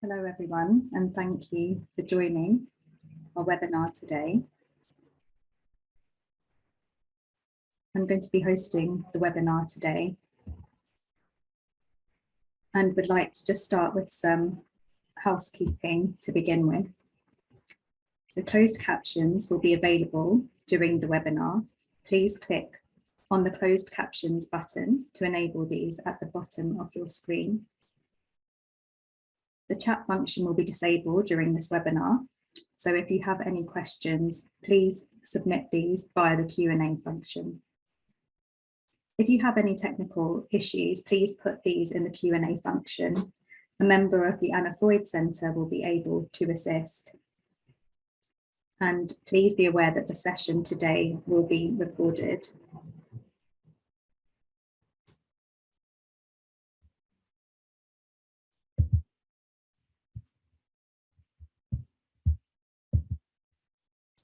Hello everyone, and thank you for joining our webinar today. I'm going to be hosting the webinar today and would like to just start with some housekeeping to begin with. So closed captions will be available during the webinar. Please click on the closed captions button to enable these at the bottom of your screen. The chat function will be disabled during this webinar. So if you have any questions, please submit these via the Q&A function. If you have any technical issues, please put these in the Q&A function. A member of the Anna Freud Centre will be able to assist. And please be aware that the session today will be recorded.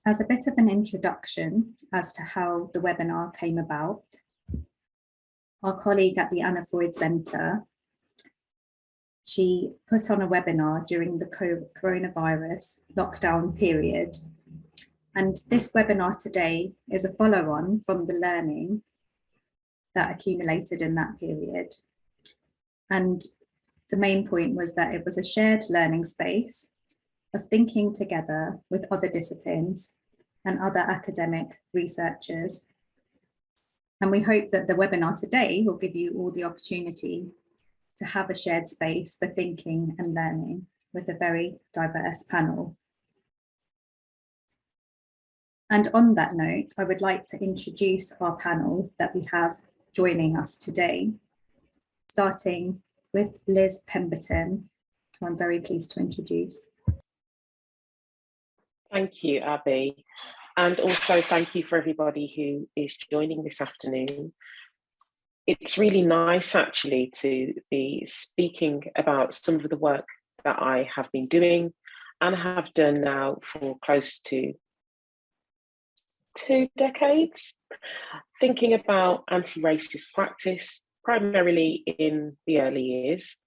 As a bit of an introduction as to how the webinar came about, our colleague at the Anna Freud Centre, she put on a webinar during the coronavirus lockdown period. And this webinar today is a follow-on from the learning that accumulated in that period. And the main point was that it was a shared learning space of thinking together with other disciplines and other academic researchers. And we hope that the webinar today will give you all the opportunity to have a shared space for thinking and learning with a very diverse panel. And on that note, I would like to introduce our panel that we have joining us today, starting with Liz Pemberton, who I'm very pleased to introduce. Thank you, Abi. And also thank you for everybody who is joining this afternoon. It's really nice actually to be speaking about some of the work that I have been doing and have done now for close to 2 decades, thinking about anti-racist practice, primarily in the early years,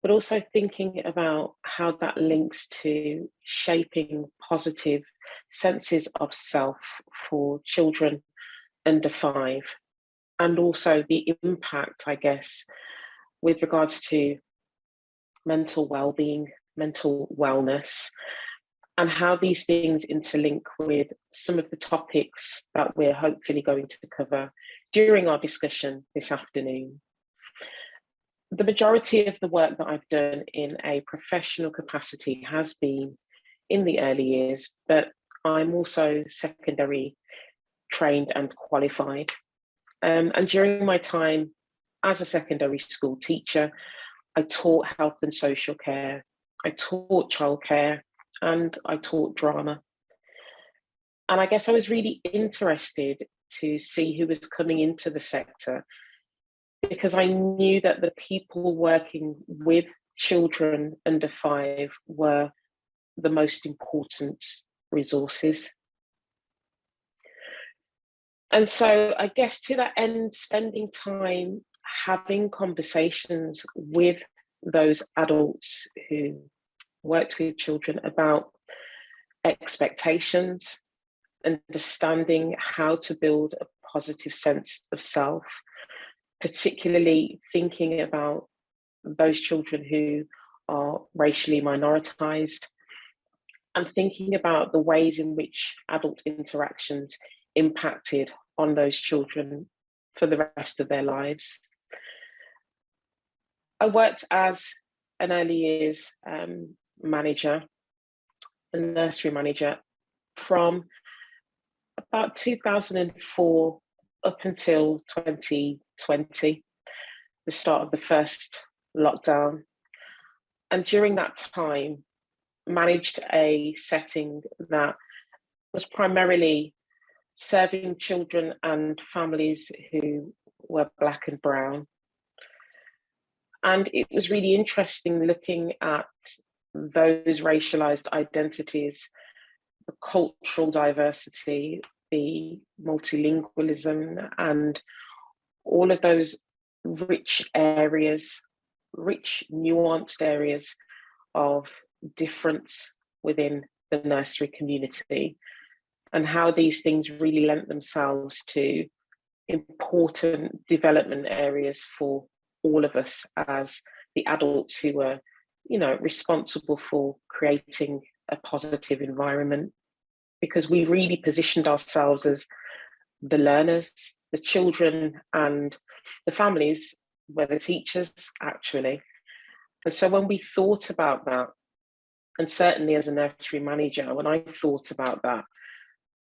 but also thinking about how that links to shaping positive senses of self for children under 5, and also the impact, I guess, with regards to mental well-being, mental wellness, and how these things interlink with some of the topics that we're hopefully going to cover during our discussion this afternoon. The majority of the work that I've done in a professional capacity has been in the early years, but I'm also secondary trained and qualified. And during my time as a secondary school teacher, I taught health and social care, I taught childcare, and I taught drama. And I guess I was really interested to see who was coming into the sector, because I knew that the people working with children under 5 were the most important resources. And so I guess to that end, spending time having conversations with those adults who worked with children about expectations, understanding how to build a positive sense of self, particularly thinking about those children who are racially minoritized, and thinking about the ways in which adult interactions impacted on those children for the rest of their lives. I worked as an early years manager, a nursery manager, from about 2004 up until 2020, the start of the first lockdown. And during that time, managed a setting that was primarily serving children and families who were Black and brown. And it was really interesting looking at those racialized identities, the cultural diversity, the multilingualism, and all of those rich areas, rich nuanced areas of difference within the nursery community, and how these things really lent themselves to important development areas for all of us as the adults who were, responsible for creating a positive environment, because we really positioned ourselves as the learners, the children, and the families were the teachers, actually. And so when we thought about that, and certainly as a nursery manager, when I thought about that,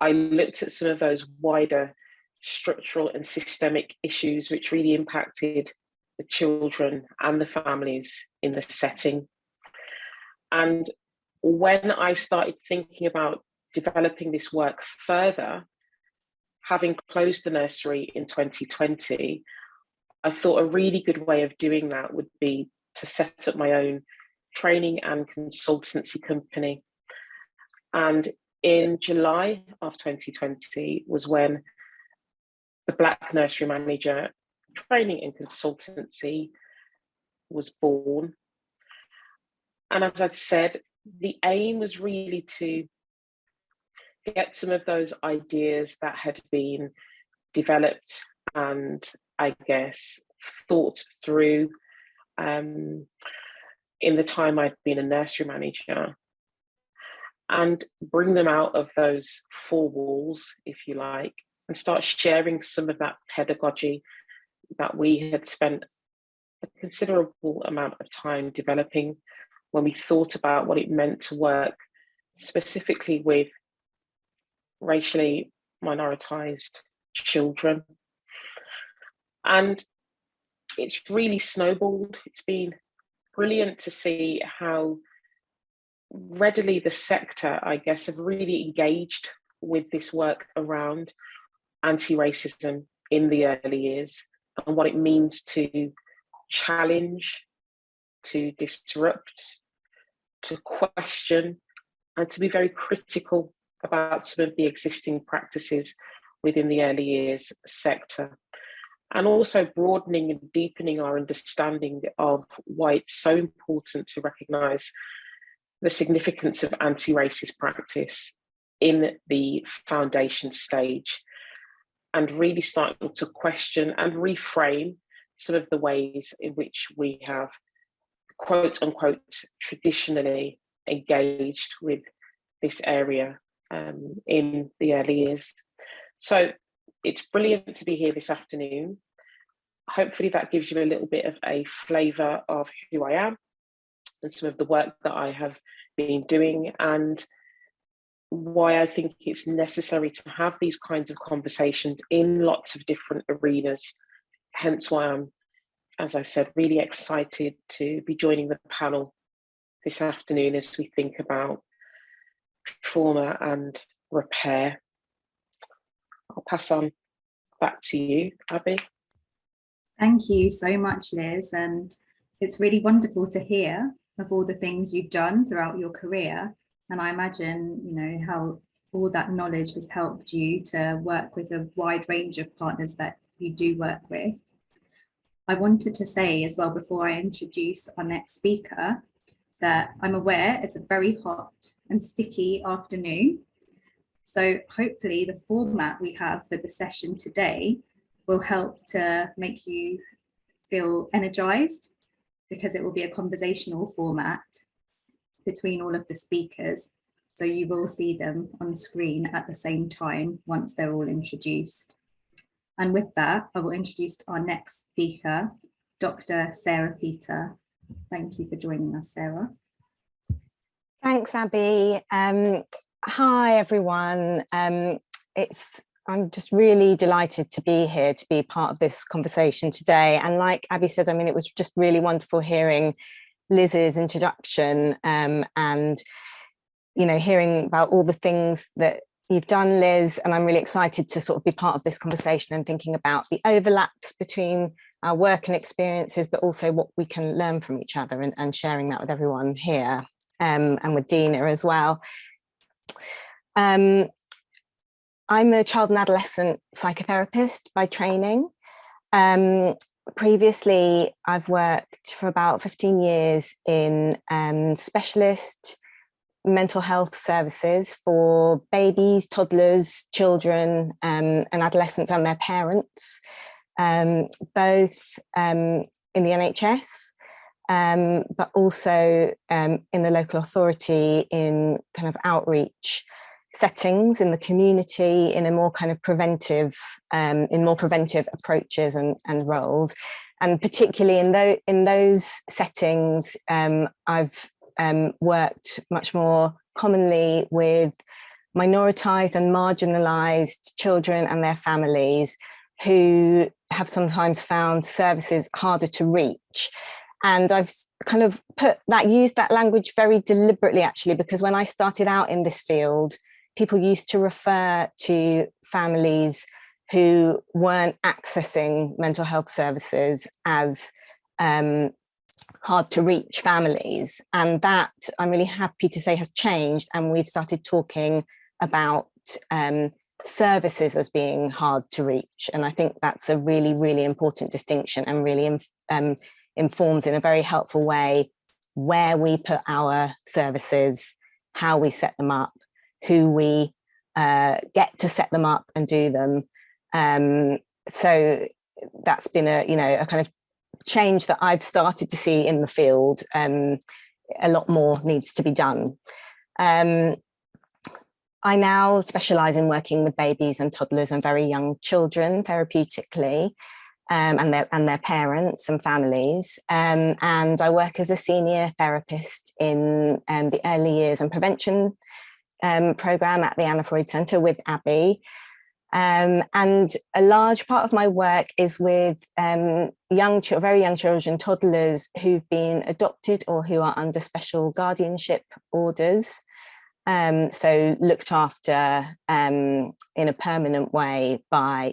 I looked at some of those wider structural and systemic issues which really impacted the children and the families in the setting. And when I started thinking about developing this work further, having closed the nursery in 2020, I thought a really good way of doing that would be to set up my own training and consultancy company. And in July of 2020 was when the Black Nursery Manager Training and Consultancy was born. And as I'd said, the aim was really to get some of those ideas that had been developed and, I guess, thought through in the time I'd been a nursery manager, and bring them out of those four walls, if you like, and start sharing some of that pedagogy that we had spent a considerable amount of time developing when we thought about what it meant to work specifically with racially minoritized children. And it's really snowballed. It's been brilliant to see how readily the sector, I guess, have really engaged with this work around anti-racism in the early years and what it means to challenge, to disrupt, to question, and to be very critical about some of the existing practices within the early years sector. And also broadening and deepening our understanding of why it's so important to recognise the significance of anti-racist practice in the foundation stage, and really starting to question and reframe some of the ways in which we have, quote unquote, traditionally engaged with this area in the early years. So it's brilliant to be here this afternoon. Hopefully that gives you a little bit of a flavour of who I am and some of the work that I have been doing, and why I think it's necessary to have these kinds of conversations in lots of different arenas. Hence why I'm, as I said, really excited to be joining the panel this afternoon as we think about trauma and repair. I'll pass on back to you, Abi. Thank you so much, Liz. And it's really wonderful to hear of all the things you've done throughout your career. And I imagine, how all that knowledge has helped you to work with a wide range of partners that you do work with. I wanted to say as well, before I introduce our next speaker, that I'm aware it's a very hot and sticky afternoon. So hopefully the format we have for the session today will help to make you feel energized, because it will be a conversational format between all of the speakers. So you will see them on screen at the same time once they're all introduced. And with that, I will introduce our next speaker, Dr. Sarah Peter. Thank you for joining us, Sarah. Thanks, Abby. Hi, everyone. I'm just really delighted to be here, to be part of this conversation today. And like Abby said, it was just really wonderful hearing Liz's introduction and, hearing about all the things that you've done, Liz. And I'm really excited to sort of be part of this conversation and thinking about the overlaps between our work and experiences, but also what we can learn from each other, and sharing that with everyone here and with Dina as well. I'm a child and adolescent psychotherapist by training. previously, I've worked for about 15 years in specialist mental health services for babies, toddlers, children, and adolescents and their parents, both in the NHS, but also in the local authority in kind of outreach settings in the community, in a more kind of preventive, in more preventive approaches and roles. And particularly in those settings, I've worked much more commonly with minoritized and marginalized children and their families who have sometimes found services harder to reach. And I've kind of used that language very deliberately, actually, because when I started out in this field, people used to refer to families who weren't accessing mental health services as hard to reach families. And that, I'm really happy to say, has changed. And we've started talking about services as being hard to reach. And I think that's a really, really important distinction, and really informs in a very helpful way where we put our services, how we set them up, who we get to set them up and do them. So that's been a kind of change that I've started to see in the field. A lot more needs to be done. I now specialise in working with babies and toddlers and very young children therapeutically, and their parents and families. And I work as a senior therapist in the early years and prevention programme at the Anna Freud Centre with Abi. And a large part of my work is with very young children, toddlers who've been adopted or who are under special guardianship orders. So looked after in a permanent way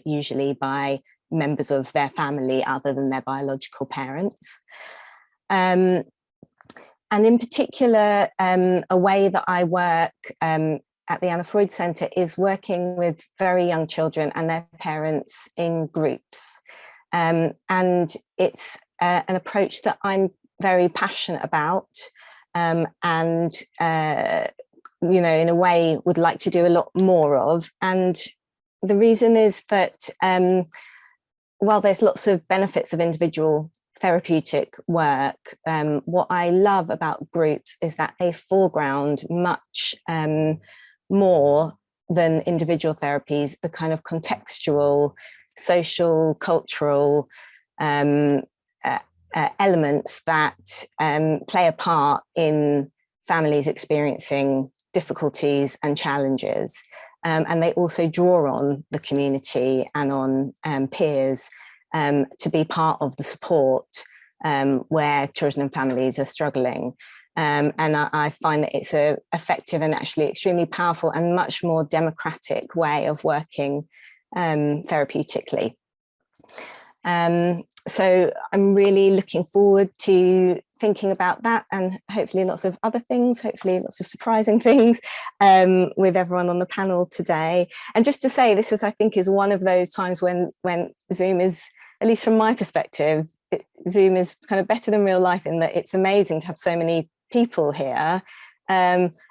usually by members of their family other than their biological parents. And in particular, a way that I work at the Anna Freud Centre is working with very young children and their parents in groups. And it's an approach that I'm very passionate about, and in a way would like to do a lot more of. And the reason is that while there's lots of benefits of individual therapeutic work, what I love about groups is that they foreground much more than individual therapies, the kind of contextual, social, cultural elements that play a part in families experiencing difficulties and challenges. And they also draw on the community and on peers to be part of the support where children and families are struggling. And I find that it's an effective and actually extremely powerful and much more democratic way of working therapeutically. So I'm really looking forward to thinking about that, and hopefully lots of other things, hopefully lots of surprising things with everyone on the panel today. And just to say, this is, I think, is one of those times when Zoom is, at least from my perspective, Zoom is kind of better than real life in that it's amazing to have so many people here.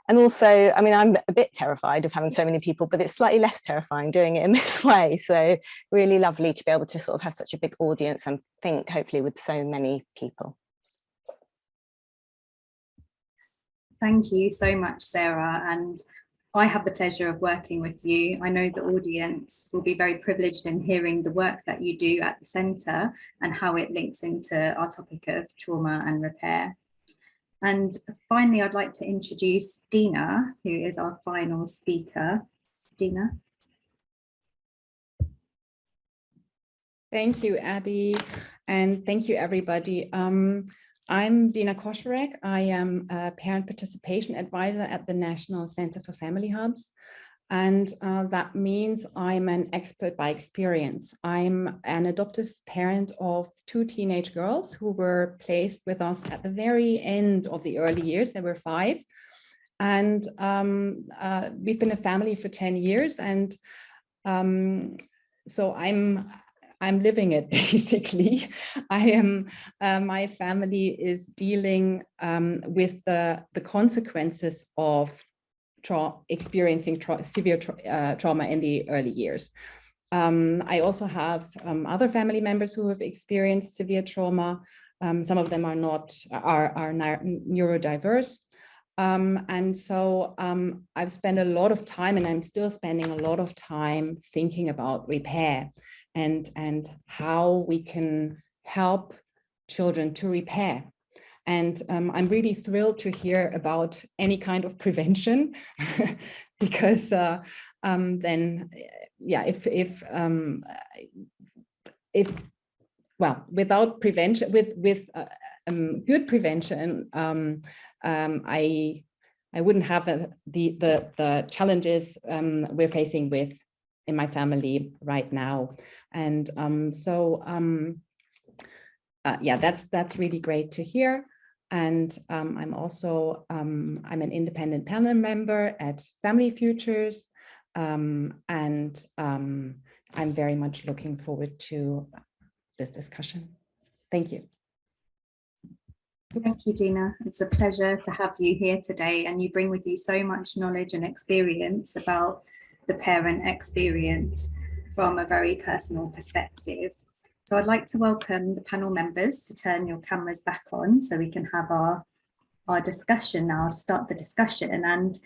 And also, I mean, I'm a bit terrified of having so many people, but it's slightly less terrifying doing it in this way. So really lovely to be able to sort of have such a big audience and think hopefully with so many people. Thank you so much, Sarah. And I have the pleasure of working with you. I know the audience will be very privileged in hearing the work that you do at the centre and how it links into our topic of trauma and repair. And finally, I'd like to introduce Dina, who is our final speaker. Dina. Thank you, Abby, and thank you, everybody. I'm Dina kosherek. I am a parent participation advisor at the National Center for Family Hubs. And that means I'm an expert by experience. I'm an adoptive parent of 2 teenage girls who were placed with us at the very end of the early years. They were 5. And we've been a family for 10 years. And so I'm living it basically. I am. My family is dealing with the consequences of experiencing severe trauma in the early years. I also have other family members who have experienced severe trauma. Some of them are neurodiverse. And so I've spent a lot of time, and I'm still spending a lot of time thinking about repair and how we can help children to repair. And I'm really thrilled to hear about any kind of prevention, because then, yeah, well, without prevention, with good prevention, I wouldn't have the challenges we're facing with in my family right now. And yeah, that's really great to hear. And I'm also I'm an independent panel member at Family Futures, and I'm very much looking forward to this discussion. Thank you. Thank you, Dina. It's a pleasure to have you here today, and you bring with you so much knowledge and experience about the parent experience from a very personal perspective. So I'd like to welcome the panel members to turn your cameras back on so we can have our discussion now, start the discussion. And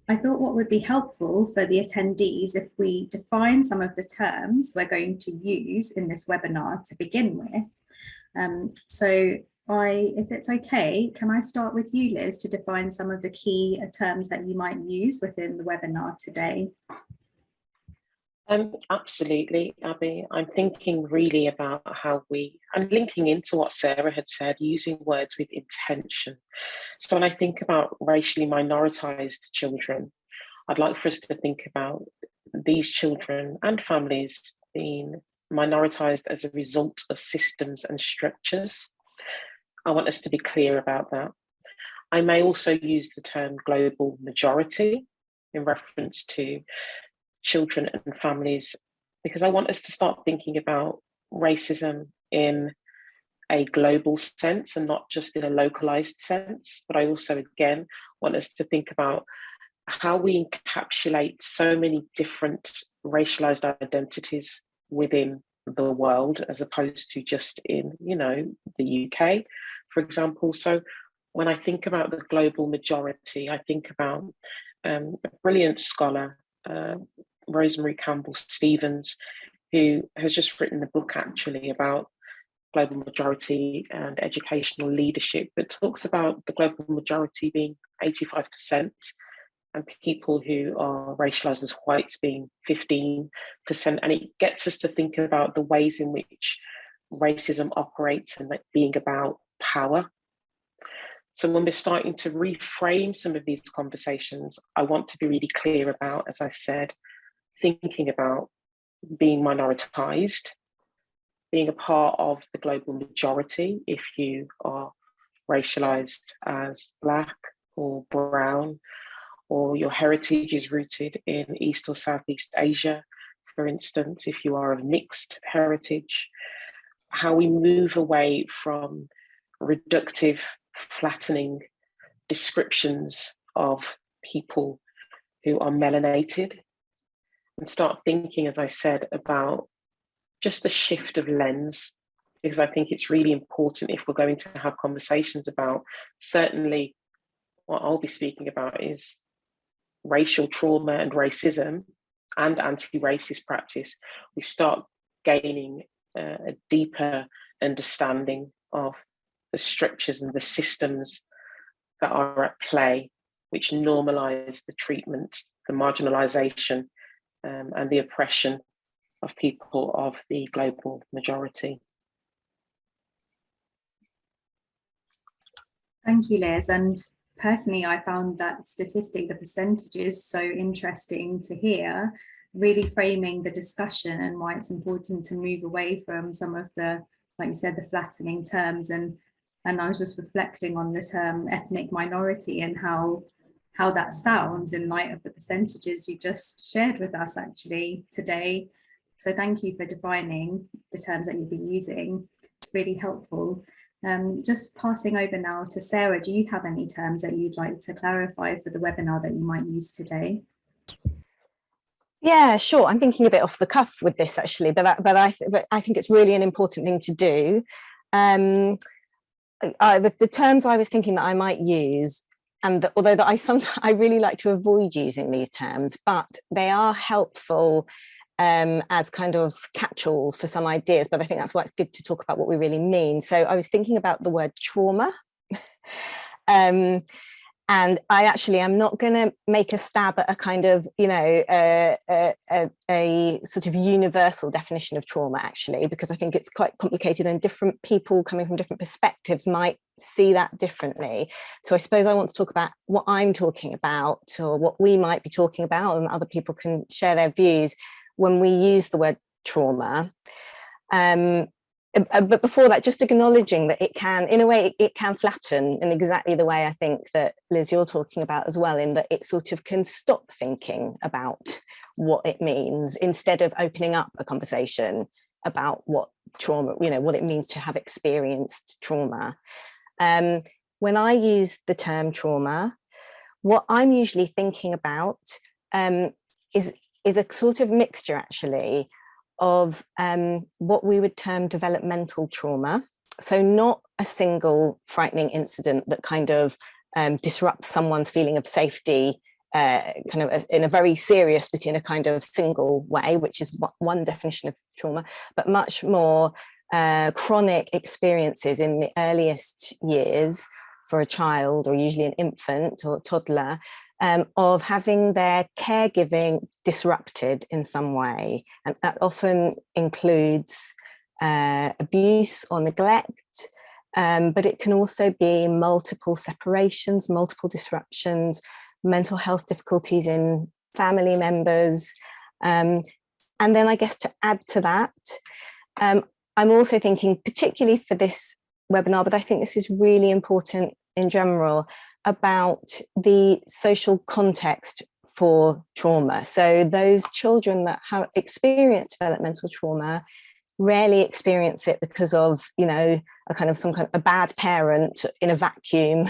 I thought what would be helpful for the attendees if we define some of the terms we're going to use in this webinar to begin with. If it's okay, can I start with you, Liz, to define some of the key terms that you might use within the webinar today? Absolutely, Abi. I'm thinking really about how I'm linking into what Sarah had said, using words with intention. So when I think about racially minoritized children, I'd like for us to think about these children and families being minoritized as a result of systems and structures. I want us to be clear about that. I may also use the term global majority in reference to children and families, because I want us to start thinking about racism in a global sense and not just in a localized sense. But I also, again, want us to think about how we encapsulate so many different racialized identities within the world, as opposed to just in, the UK, for example. So when I think about the global majority, I think about a brilliant scholar, Rosemary Campbell-Stevens, who has just written a book actually about global majority and educational leadership that talks about the global majority being 85% and people who are racialized as whites being 15%. And it gets us to think about the ways in which racism operates and like being about power. So when we're starting to reframe some of these conversations, I want to be really clear about, as I said, thinking about being minoritized, being a part of the global majority if you are racialized as Black or brown, or your heritage is rooted in East or Southeast Asia, for instance, if you are of mixed heritage, how we move away from reductive, flattening descriptions of people who are melanated and start thinking, as I said, about just a shift of lens, because I think it's really important if we're going to have conversations about, certainly what I'll be speaking about is racial trauma and racism and anti-racist practice, we start gaining a deeper understanding of the structures and the systems that are at play, which normalize the treatment, the marginalization, and the oppression of people of the global majority. Thank you, Liz. And personally, I found that statistic, the percentages, so interesting to hear, really framing the discussion and why it's important to move away from some of the, like you said, the flattening terms. And I was just reflecting on the term ethnic minority and how that sounds in light of the percentages you just shared with us actually today. So thank you for defining the terms that you'll be using. It's really helpful. Just passing over now to Sarah, do you have any terms that you'd like to clarify for the webinar that you might use today? Yeah, sure. I'm thinking a bit off the cuff with this actually, but I think it's really an important thing to do. The terms I was thinking that I might use, and although that I really like to avoid using these terms, but they are helpful as kind of catch-alls for some ideas, but I think that's why it's good to talk about what we really mean. So I was thinking about the word trauma. And I actually am not going to make a stab at a kind of, you know, a sort of universal definition of trauma, actually, because I think it's quite complicated and different people coming from different perspectives might see that differently. So I suppose I want to talk about what I'm talking about or what we might be talking about, and other people can share their views when we use the word trauma. But before that, just acknowledging that it can, in a way, it can flatten in exactly the way I think that, Liz, you're talking about as well, in that it sort of can stop thinking about what it means instead of opening up a conversation about what trauma, you know, what it means to have experienced trauma. When I use the term trauma, what I'm usually thinking about is a sort of mixture, actually, of what we would term developmental trauma. So not a single frightening incident that kind of disrupts someone's feeling of safety, kind of in a very serious, but in a kind of single way, which is one definition of trauma, but much more chronic experiences in the earliest years for a child, or usually an infant or toddler, of having their caregiving disrupted in some way. And that often includes abuse or neglect, but it can also be multiple separations, multiple disruptions, mental health difficulties in family members. And then I guess to add to that, I'm also thinking, particularly for this webinar, but I think this is really important in general, about the social context for trauma. So those children that have experienced developmental trauma rarely experience it because of, you know, a bad parent in a vacuum,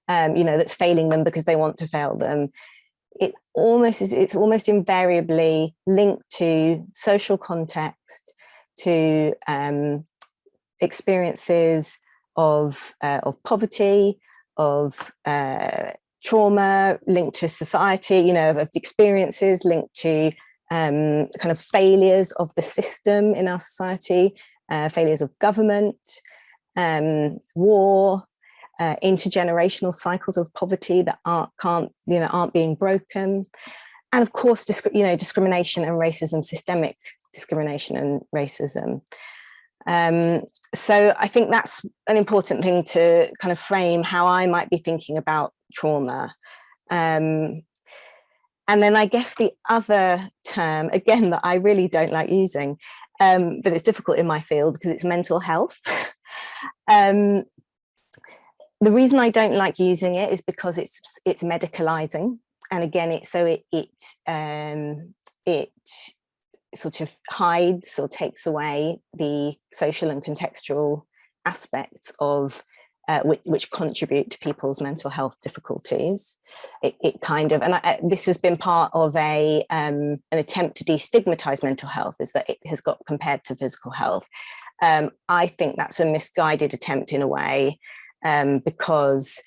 you know, that's failing them because they want to fail them. It's almost invariably linked to social context, to experiences of poverty, of trauma linked to society, you know, of experiences linked to kind of failures of the system in our society, failures of government, war, intergenerational cycles of poverty that aren't being broken, and of course, discrimination and racism, systemic discrimination and racism. So I think that's an important thing to kind of frame how I might be thinking about trauma. And then I guess the other term, again, that I really don't like using, but it's difficult in my field because it's mental health. The reason I don't like using it is because it's medicalizing. And again, it sort of hides or takes away the social and contextual aspects of which contribute to people's mental health difficulties. It kind of, and this has been part of an attempt to destigmatize mental health, is that it has got compared to physical health. I think that's a misguided attempt in a way, because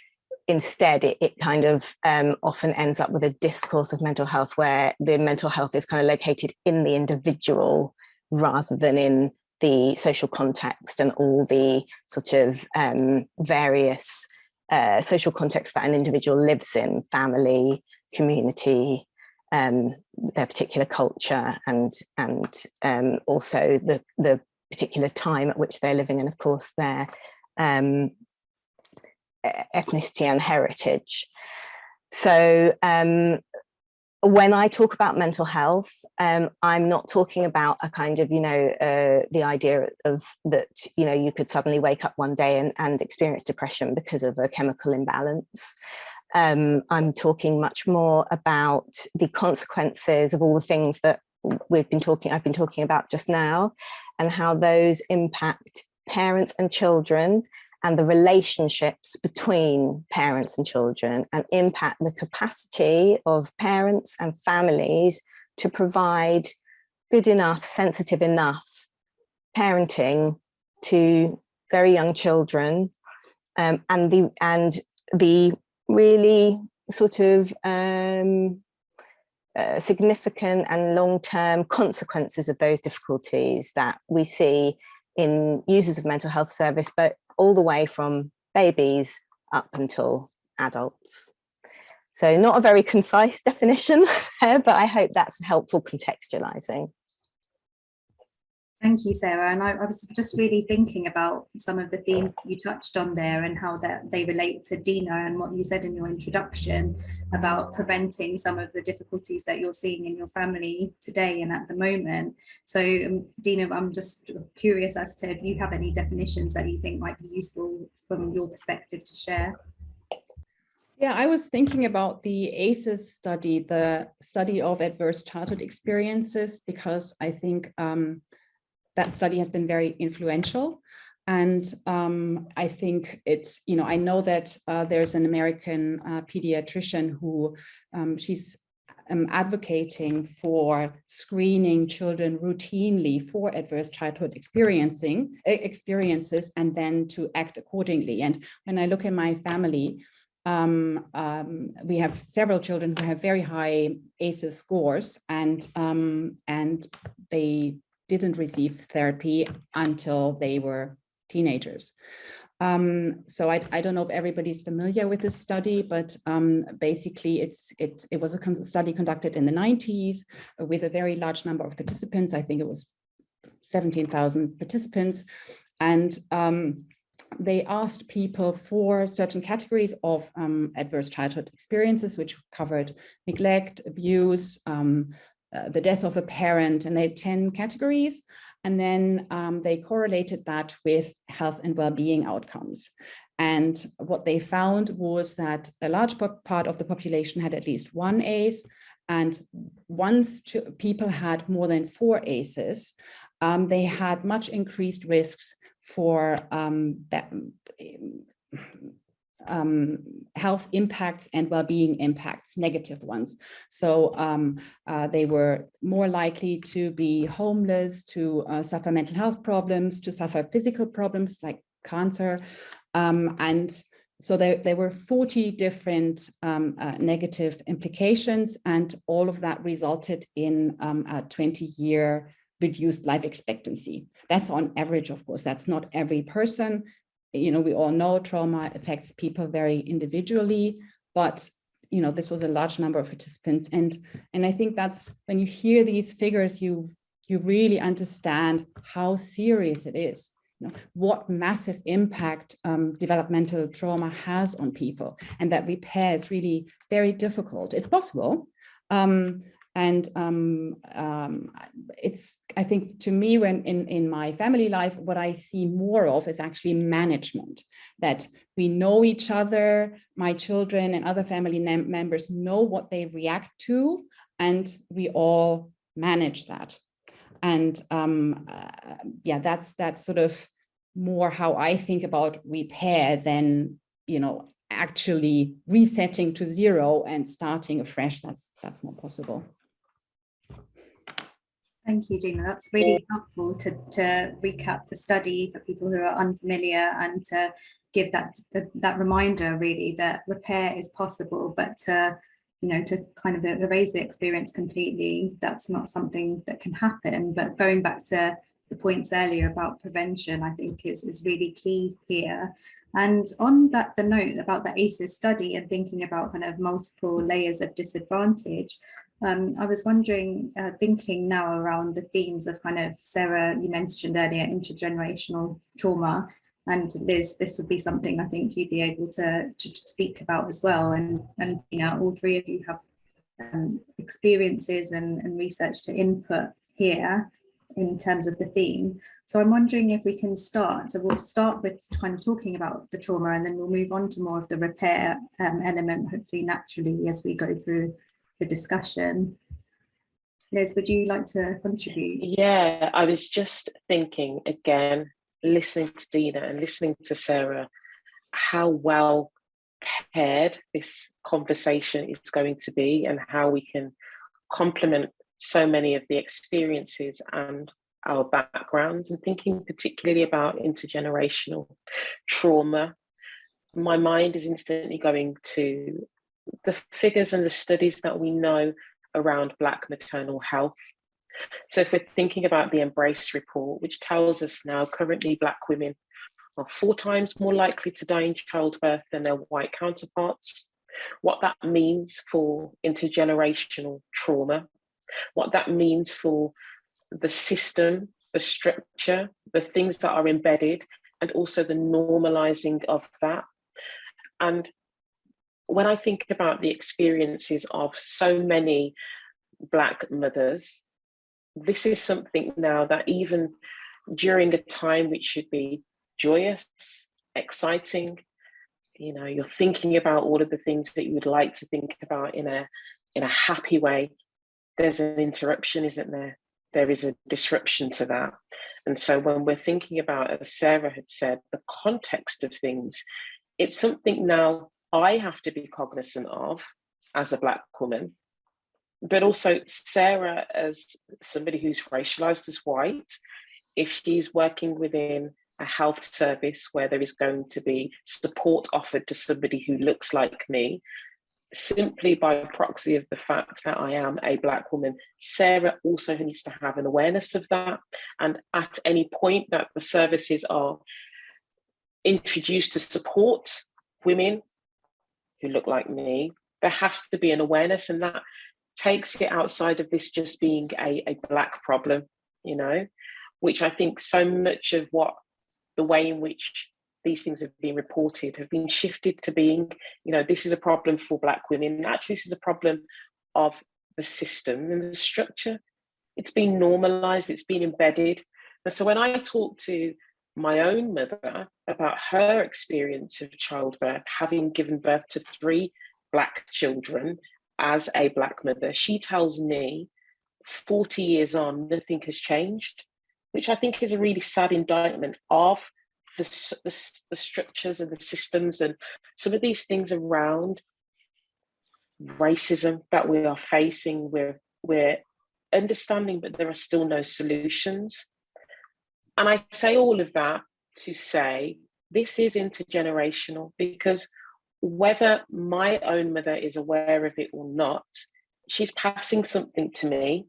instead it kind of often ends up with a discourse of mental health where the mental health is kind of located in the individual rather than in the social context and all the sort of various social contexts that an individual lives in: family, community, their particular culture, and also the particular time at which they're living, and of course their ethnicity and heritage. So when I talk about mental health, I'm not talking about a kind of, the idea of that, you could suddenly wake up one day and experience depression because of a chemical imbalance. I'm talking much more about the consequences of all the things that I've been talking about just now, and how those impact parents and children and the relationships between parents and children, and impact the capacity of parents and families to provide good enough, sensitive enough parenting to very young children, and the really sort of significant and long-term consequences of those difficulties that we see in users of mental health service, but all the way from babies up until adults. So not a very concise definition there, but I hope that's helpful contextualizing. Thank you, Sarah. And I was just really thinking about some of the themes you touched on there and how that they relate to Dina and what you said in your introduction about preventing some of the difficulties that you're seeing in your family today and at the moment. So Dina, I'm just curious as to if you have any definitions that you think might be useful from your perspective to share. Yeah, I was thinking about the ACEs study, the study of adverse childhood experiences, because I think that study has been very influential. And I think it's, I know that there's an American pediatrician who she's advocating for screening children routinely for adverse childhood experiences and then to act accordingly. And when I look at my family, we have several children who have very high ACEs scores, and they didn't receive therapy until they were teenagers. So I don't know if everybody's familiar with this study, but basically it was a study conducted in the 90s with a very large number of participants. I think it was 17,000 participants. And they asked people for certain categories of adverse childhood experiences, which covered neglect, abuse, the death of a parent, and they had 10 categories. And then they correlated that with health and well-being outcomes. And what they found was that a large part of the population had at least one ACE. And once people had more than 4 ACEs, they had much increased risks for health impacts and well-being impacts, negative ones. So they were more likely to be homeless, to suffer mental health problems, to suffer physical problems like cancer. And so there were 40 different negative implications, and all of that resulted in a 20-year reduced life expectancy. That's on average, of course. That's not every person. We all know trauma affects people very individually, but this was a large number of participants. And I think that's when you hear these figures, you really understand how serious it is. What massive impact developmental trauma has on people, and that repair is really very difficult. It's possible. It's, I think, to me, when in my family life, what I see more of is actually management, that we know each other, my children and other family members know what they react to, and we all manage that. And yeah, that's sort of more how I think about repair than, actually resetting to zero and starting afresh. That's not possible. Thank you, Dina. That's really helpful to recap the study for people who are unfamiliar, and to give that reminder really that repair is possible, but to kind of erase the experience completely, that's not something that can happen. But going back to the points earlier about prevention, I think is really key here. And on the note about the ACEs study and thinking about kind of multiple layers of disadvantage, I was wondering, thinking now around the themes of kind of, Sarah, you mentioned earlier, intergenerational trauma, and Liz, this would be something I think you'd be able to speak about as well. And all three of you have experiences and research to input here in terms of the theme. So I'm wondering if we can start. So we'll start with kind of talking about the trauma, and then we'll move on to more of the repair element, hopefully naturally, as we go through the discussion. Liz, would you like to contribute? Yeah, I was just thinking again, listening to Dina and listening to Sarah, how well paired this conversation is going to be and how we can complement so many of the experiences and our backgrounds, and thinking particularly about intergenerational trauma. My mind is instantly going to the figures and the studies that we know around Black maternal health. So if we're thinking about the Embrace report, which tells us now currently Black women are 4 times more likely to die in childbirth than their white counterparts, what that means for intergenerational trauma, what that means for the system, the structure, the things that are embedded, and also the normalizing of that. And when I think about the experiences of so many Black mothers, this is something now that even during a time which should be joyous, exciting, you're thinking about all of the things that you would like to think about in a happy way, there's an interruption, isn't there? There is a disruption to that. And so when we're thinking about, as Sarah had said, the context of things, it's something now I have to be cognizant of as a Black woman, but also Sarah as somebody who's racialized as white, if she's working within a health service where there is going to be support offered to somebody who looks like me, simply by proxy of the fact that I am a Black woman, Sarah also needs to have an awareness of that. And at any point that the services are introduced to support women who look like me, there has to be an awareness, and that takes it outside of this just being a Black problem, which I think so much of what the way in which these things have been reported have been shifted to being, this is a problem for Black women. Actually, this is a problem of the system and the structure. It's been normalized, it's been embedded. And so when I talk to my own mother about her experience of childbirth, having given birth to 3 Black children as a Black mother, she tells me 40 years on, nothing has changed, which I think is a really sad indictment of the structures and the systems and some of these things around racism that we are facing. We're understanding, but there are still no solutions. And I say all of that to say this is intergenerational, because whether my own mother is aware of it or not, she's passing something to me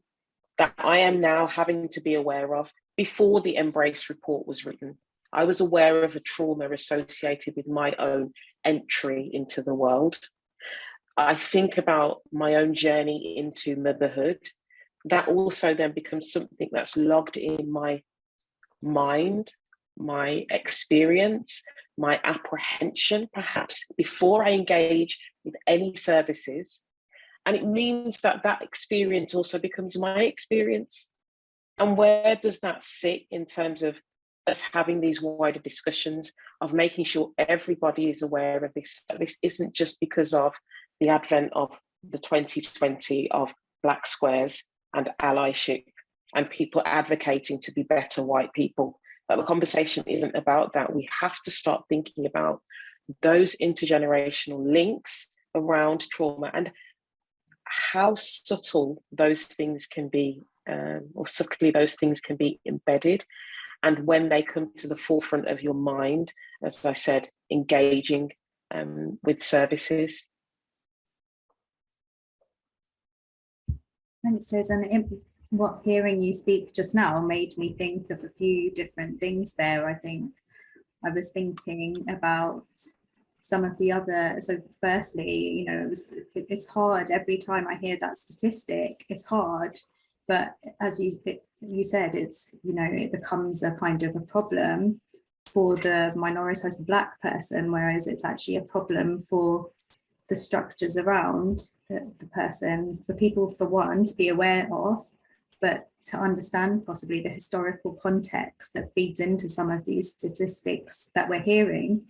that I am now having to be aware of. Before the Embrace report was written, I was aware of a trauma associated with my own entry into the world. I think about my own journey into motherhood. That also then becomes something that's logged in my mind, my experience, my apprehension, perhaps, before I engage with any services. And it means that that experience also becomes my experience. And where does that sit in terms of us having these wider discussions of making sure everybody is aware of this? This isn't just because of the advent of the 2020 of Black squares and allyship and people advocating to be better white people. But the conversation isn't about that. We have to start thinking about those intergenerational links around trauma and how subtle those things can be, or subtly those things can be embedded. And when they come to the forefront of your mind, as I said, engaging with services. Thanks, Liz. And what hearing you speak just now made me think of a few different things there. I think I was thinking about some of the other, so firstly, it's hard every time I hear that statistic, it's hard, but as you said, it's, it becomes a kind of a problem for the minoritized Black person, whereas it's actually a problem for the structures around the person, for people, for one, to be aware of, but to understand possibly the historical context that feeds into some of these statistics that we're hearing.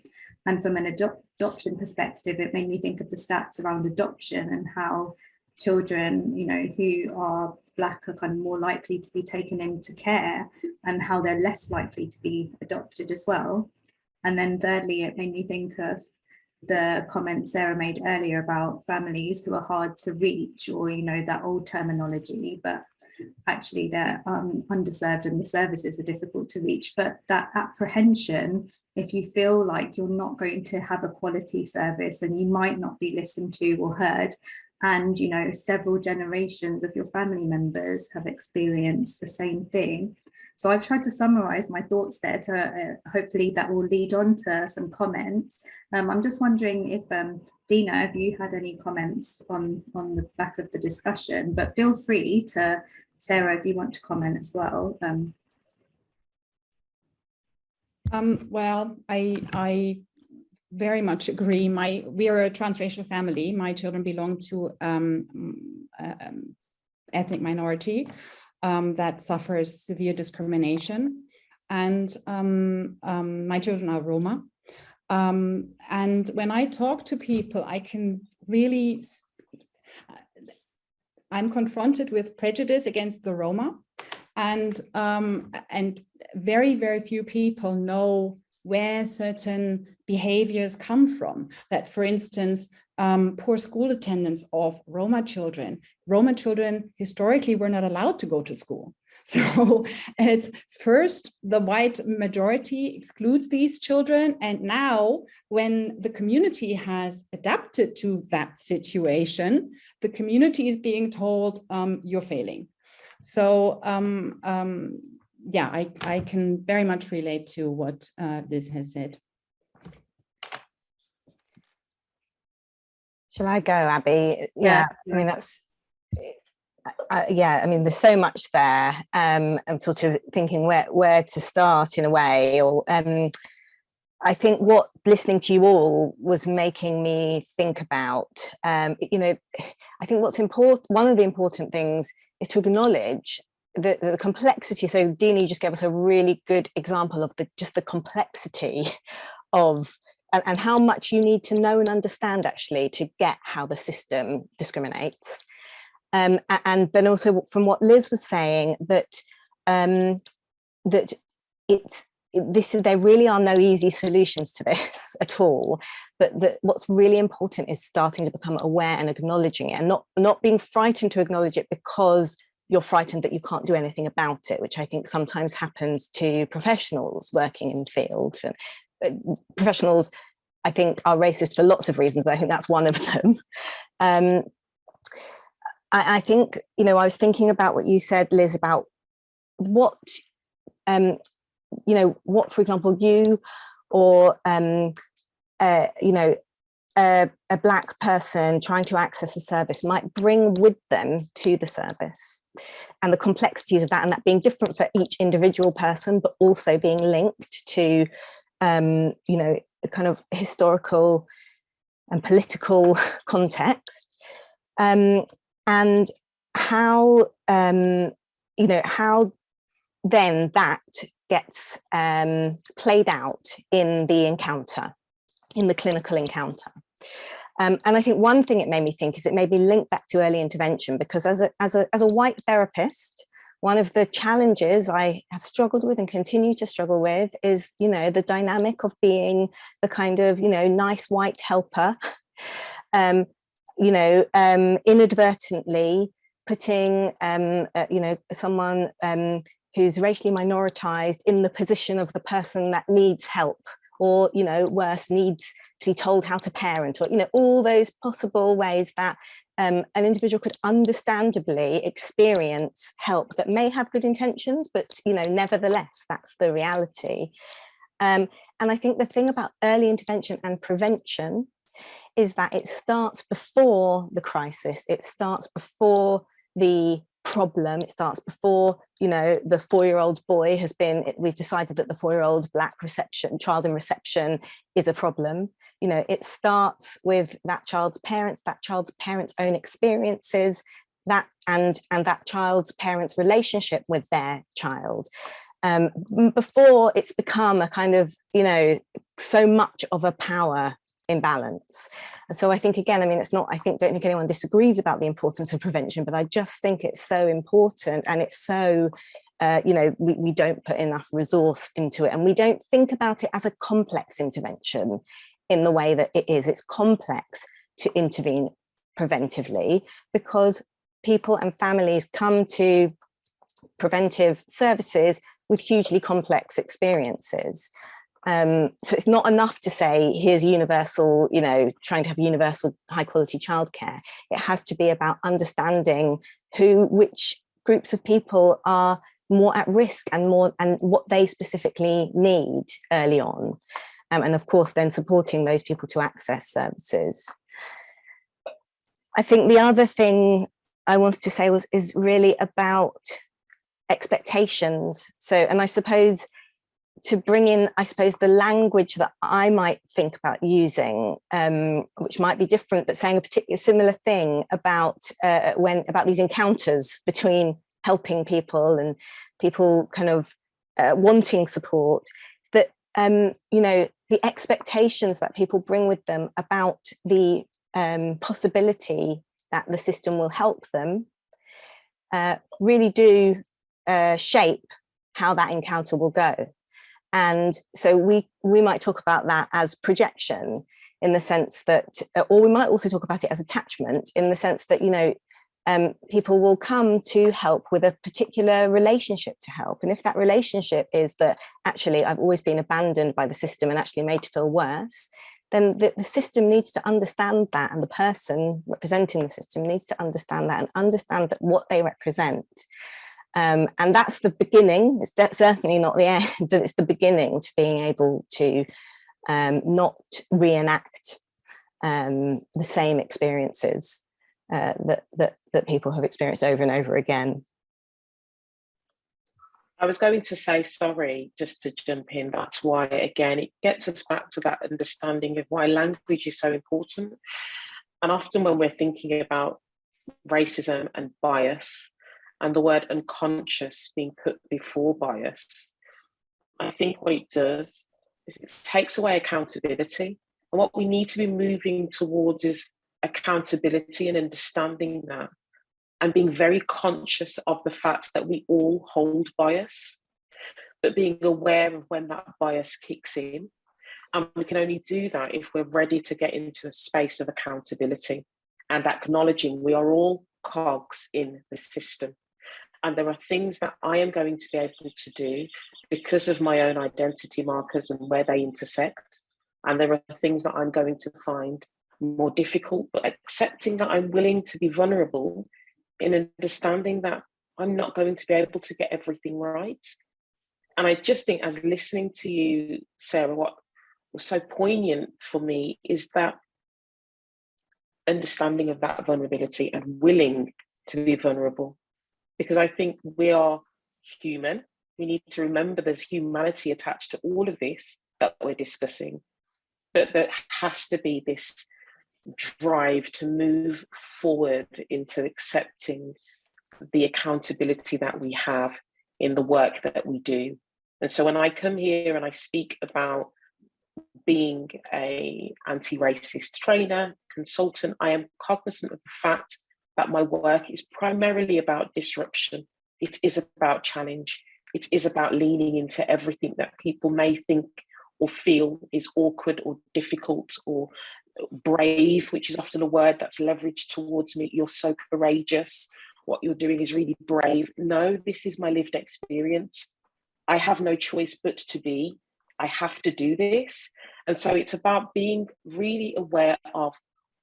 And from an adoption perspective, it made me think of the stats around adoption and how children, you know, who are Black are kind of more likely to be taken into care, and how they're less likely to be adopted as well. And then thirdly, it made me think of the comment Sarah made earlier about families who are hard to reach, or, you know, that old terminology, but actually they're underserved and the services are difficult to reach. But that apprehension, if you feel like you're not going to have a quality service and you might not be listened to or heard, and, you know, several generations of your family members have experienced the same thing. So I've tried to summarize my thoughts there to hopefully that will lead on to some comments. I'm just wondering if, Dina, have you had any comments on the back of the discussion, but feel free to, Sarah, if you want to comment as well. Well, I very much agree. We are a transracial family. My children belong to ethnic minority that suffers severe discrimination, and my children are Roma. And when I talk to people, I can really, I'm confronted with prejudice against the Roma, and very, very few people know where certain behaviors come from. That, for instance, poor school attendance of Roma children. Roma children historically were not allowed to go to school. So it's first the white majority excludes these children, and now when the community has adapted to that situation, the community is being told you're failing. So yeah, I can very much relate to what Liz has said. Shall I go, Abby? Yeah. I mean, that's, yeah, I mean, there's so much there. I'm sort of thinking where to start in a way, or I think what listening to you all was making me think about, you know, I think what's important, one of the important things is to acknowledge the complexity. So Dina, you just gave us a really good example of just the complexity of, and how much you need to know and understand actually to get how the system discriminates. And then also from what Liz was saying, that that there really are no easy solutions to this at all, but that what's really important is starting to become aware and acknowledging it, and not being frightened to acknowledge it because you're frightened that you can't do anything about it, which I think sometimes happens to professionals working in the field. Professionals, I think, are racist for lots of reasons, but I think that's one of them. I think, you know, I was thinking about what you said, Liz, about what, you know, what, for example, you or, you know, a Black person trying to access a service might bring with them to the service, and the complexities of that, and that being different for each individual person, but also being linked to, you know, a kind of historical and political context, and how, you know, how then that gets played out in the encounter, in the clinical encounter. And I think one thing it made me think is it made me link back to early intervention, because as a white therapist, one of the challenges I have struggled with and continue to struggle with is, you know, the dynamic of being the kind of, you know, nice white helper, you know, inadvertently putting, you know, someone who's racially minoritized in the position of the person that needs help, or, you know, worse, needs to be told how to parent, or, you know, all those possible ways that an individual could understandably experience help that may have good intentions, but, you know, nevertheless, that's the reality. And I think the thing about early intervention and prevention is that it starts before the crisis, it starts before the problem, it starts before, you know, the 4-year-old boy has been, we've decided that the 4-year-old Black child in reception is a problem. You know, it starts with that child's parents' own experiences, that and that child's parents' relationship with their child, before it's become a kind of, you know, so much of a power imbalance. And so I think, again, I mean, it's not, don't think anyone disagrees about the importance of prevention, but I just think it's so important, and it's so, you know, we don't put enough resource into it, and we don't think about it as a complex intervention in the way that it is. It's complex to intervene preventively because people and families come to preventive services with hugely complex experiences. So it's not enough to say, here's universal, you know, trying to have universal high quality childcare. It has to be about understanding which groups of people are more at risk and what they specifically need early on. And of course, then supporting those people to access services. I think the other thing I wanted to say is really about expectations. So, and I suppose to bring in, the language that I might think about using, which might be different, but saying a particular similar thing about these encounters between helping people and people kind of wanting support, that you know, the expectations that people bring with them about the possibility that the system will help them really do shape how that encounter will go. And so we might talk about that as projection, in the sense that, or we might also talk about it as attachment, in the sense that, you know, people will come to help with a particular relationship to help. And if that relationship is that actually I've always been abandoned by the system and actually made to feel worse, then the system needs to understand that, and the person representing the system needs to understand that and understand that what they represent. And that's the beginning. It's certainly not the end, but it's the beginning to being able to not reenact the same experiences that people have experienced over and over again. I was going to say, sorry, just to jump in, that's why, again, it gets us back to that understanding of why language is so important. And often when we're thinking about racism and bias, and the word unconscious being put before bias, I think what it does is it takes away accountability. And what we need to be moving towards is accountability and understanding that, and being very conscious of the fact that we all hold bias, but being aware of when that bias kicks in. And we can only do that if we're ready to get into a space of accountability and acknowledging we are all cogs in the system. And there are things that I am going to be able to do because of my own identity markers and where they intersect. And there are things that I'm going to find more difficult, but accepting that I'm willing to be vulnerable, in understanding that I'm not going to be able to get everything right. And I just think, as listening to you, Sarah, what was so poignant for me is that understanding of that vulnerability and willing to be vulnerable. Because I think we are human. We need to remember there's humanity attached to all of this that we're discussing. But there has to be this drive to move forward into accepting the accountability that we have in the work that we do. And so when I come here and I speak about being an anti-racist trainer, consultant, I am cognizant of the fact that my work is primarily about disruption. It is about challenge. It is about leaning into everything that people may think or feel is awkward or difficult or brave, which is often a word that's leveraged towards me. You're so courageous. What you're doing is really brave. No, this is my lived experience. I have no choice but to be. I have to do this. And so it's about being really aware of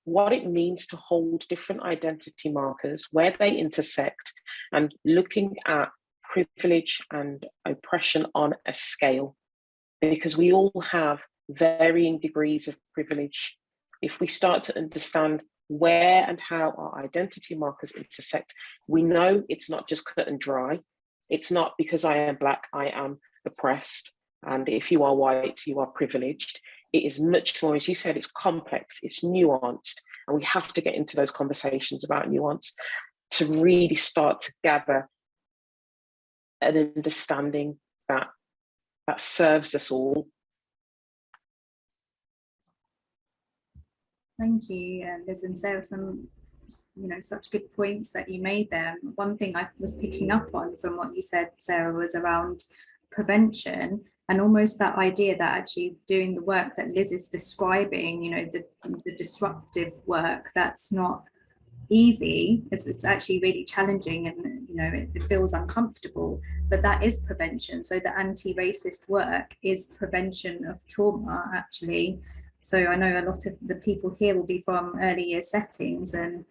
what it means to hold different identity markers, where they intersect, and looking at privilege and oppression on a scale, because we all have varying degrees of privilege. If we start to understand where and how our identity markers intersect, we know it's not just cut and dry. It's not because I am Black, I am oppressed, and if you are white, you are privileged. It is much more, as you said, it's complex, it's nuanced, and we have to get into those conversations about nuance to really start to gather an understanding that serves us all. Thank you, Liz and Sarah. Some, such good points that you made there. One thing I was picking up on from what you said, Sarah, was around prevention, and almost that idea that actually doing the work that Liz is describing, the disruptive work, that's not easy. It's actually really challenging, and it feels uncomfortable, but that is prevention. So the anti-racist work is prevention of trauma, actually. So I know a lot of the people here will be from early year settings, and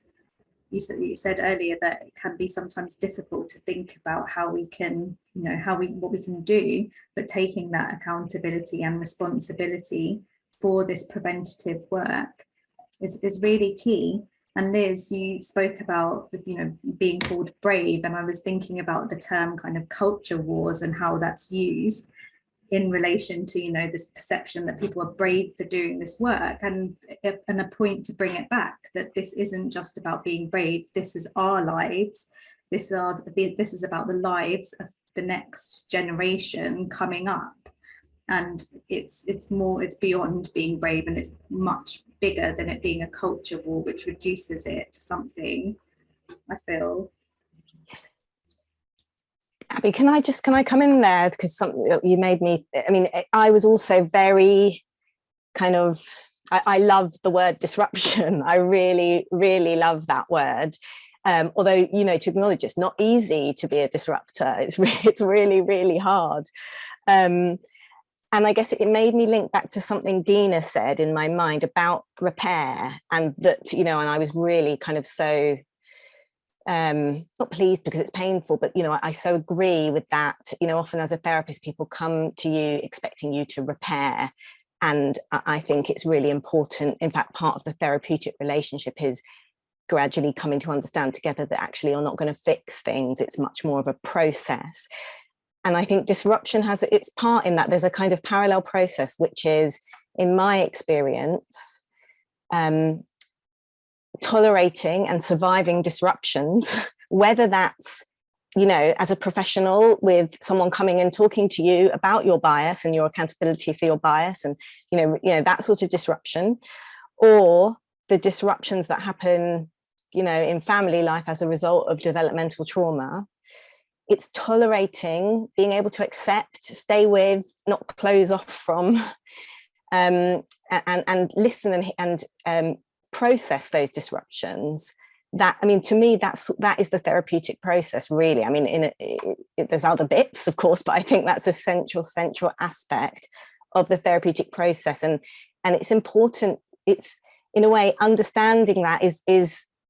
you said earlier that it can be sometimes difficult to think about how we can, what we can do, but taking that accountability and responsibility for this preventative work is really key. And Liz, you spoke about, being called brave, and I was thinking about the term kind of culture wars and how that's used in relation to, this perception that people are brave for doing this work, and a point to bring it back, that this isn't just about being brave. This is our lives. This is about the lives of the next generation coming up. And it's beyond being brave, and it's much bigger than it being a culture war, which reduces it to something, I feel. Abi, can I come in there, because something you made me, I was also very kind of, I love the word disruption. I really, really love that word. Although, to acknowledge it's not easy to be a disruptor. It's really, really hard. And I guess it made me link back to something Dina said in my mind about repair, and that, and I was really kind of so, not pleased because it's painful, but, I so agree with that. Often as a therapist, people come to you expecting you to repair. And I think it's really important. In fact, part of the therapeutic relationship is gradually coming to understand together that actually you're not going to fix things. It's much more of a process. And I think disruption has its part in that. There's a kind of parallel process, which is, in my experience, tolerating and surviving disruptions, whether that's, as a professional with someone coming and talking to you about your bias and your accountability for your bias, and, that sort of disruption, or the disruptions that happen, in family life as a result of developmental trauma. It's tolerating, being able to accept, stay with, not close off from, and listen and process those disruptions. That, to me, that is the therapeutic process, really. There's other bits, of course, but I think that's a central aspect of the therapeutic process, and it's important. It's, in a way, understanding that is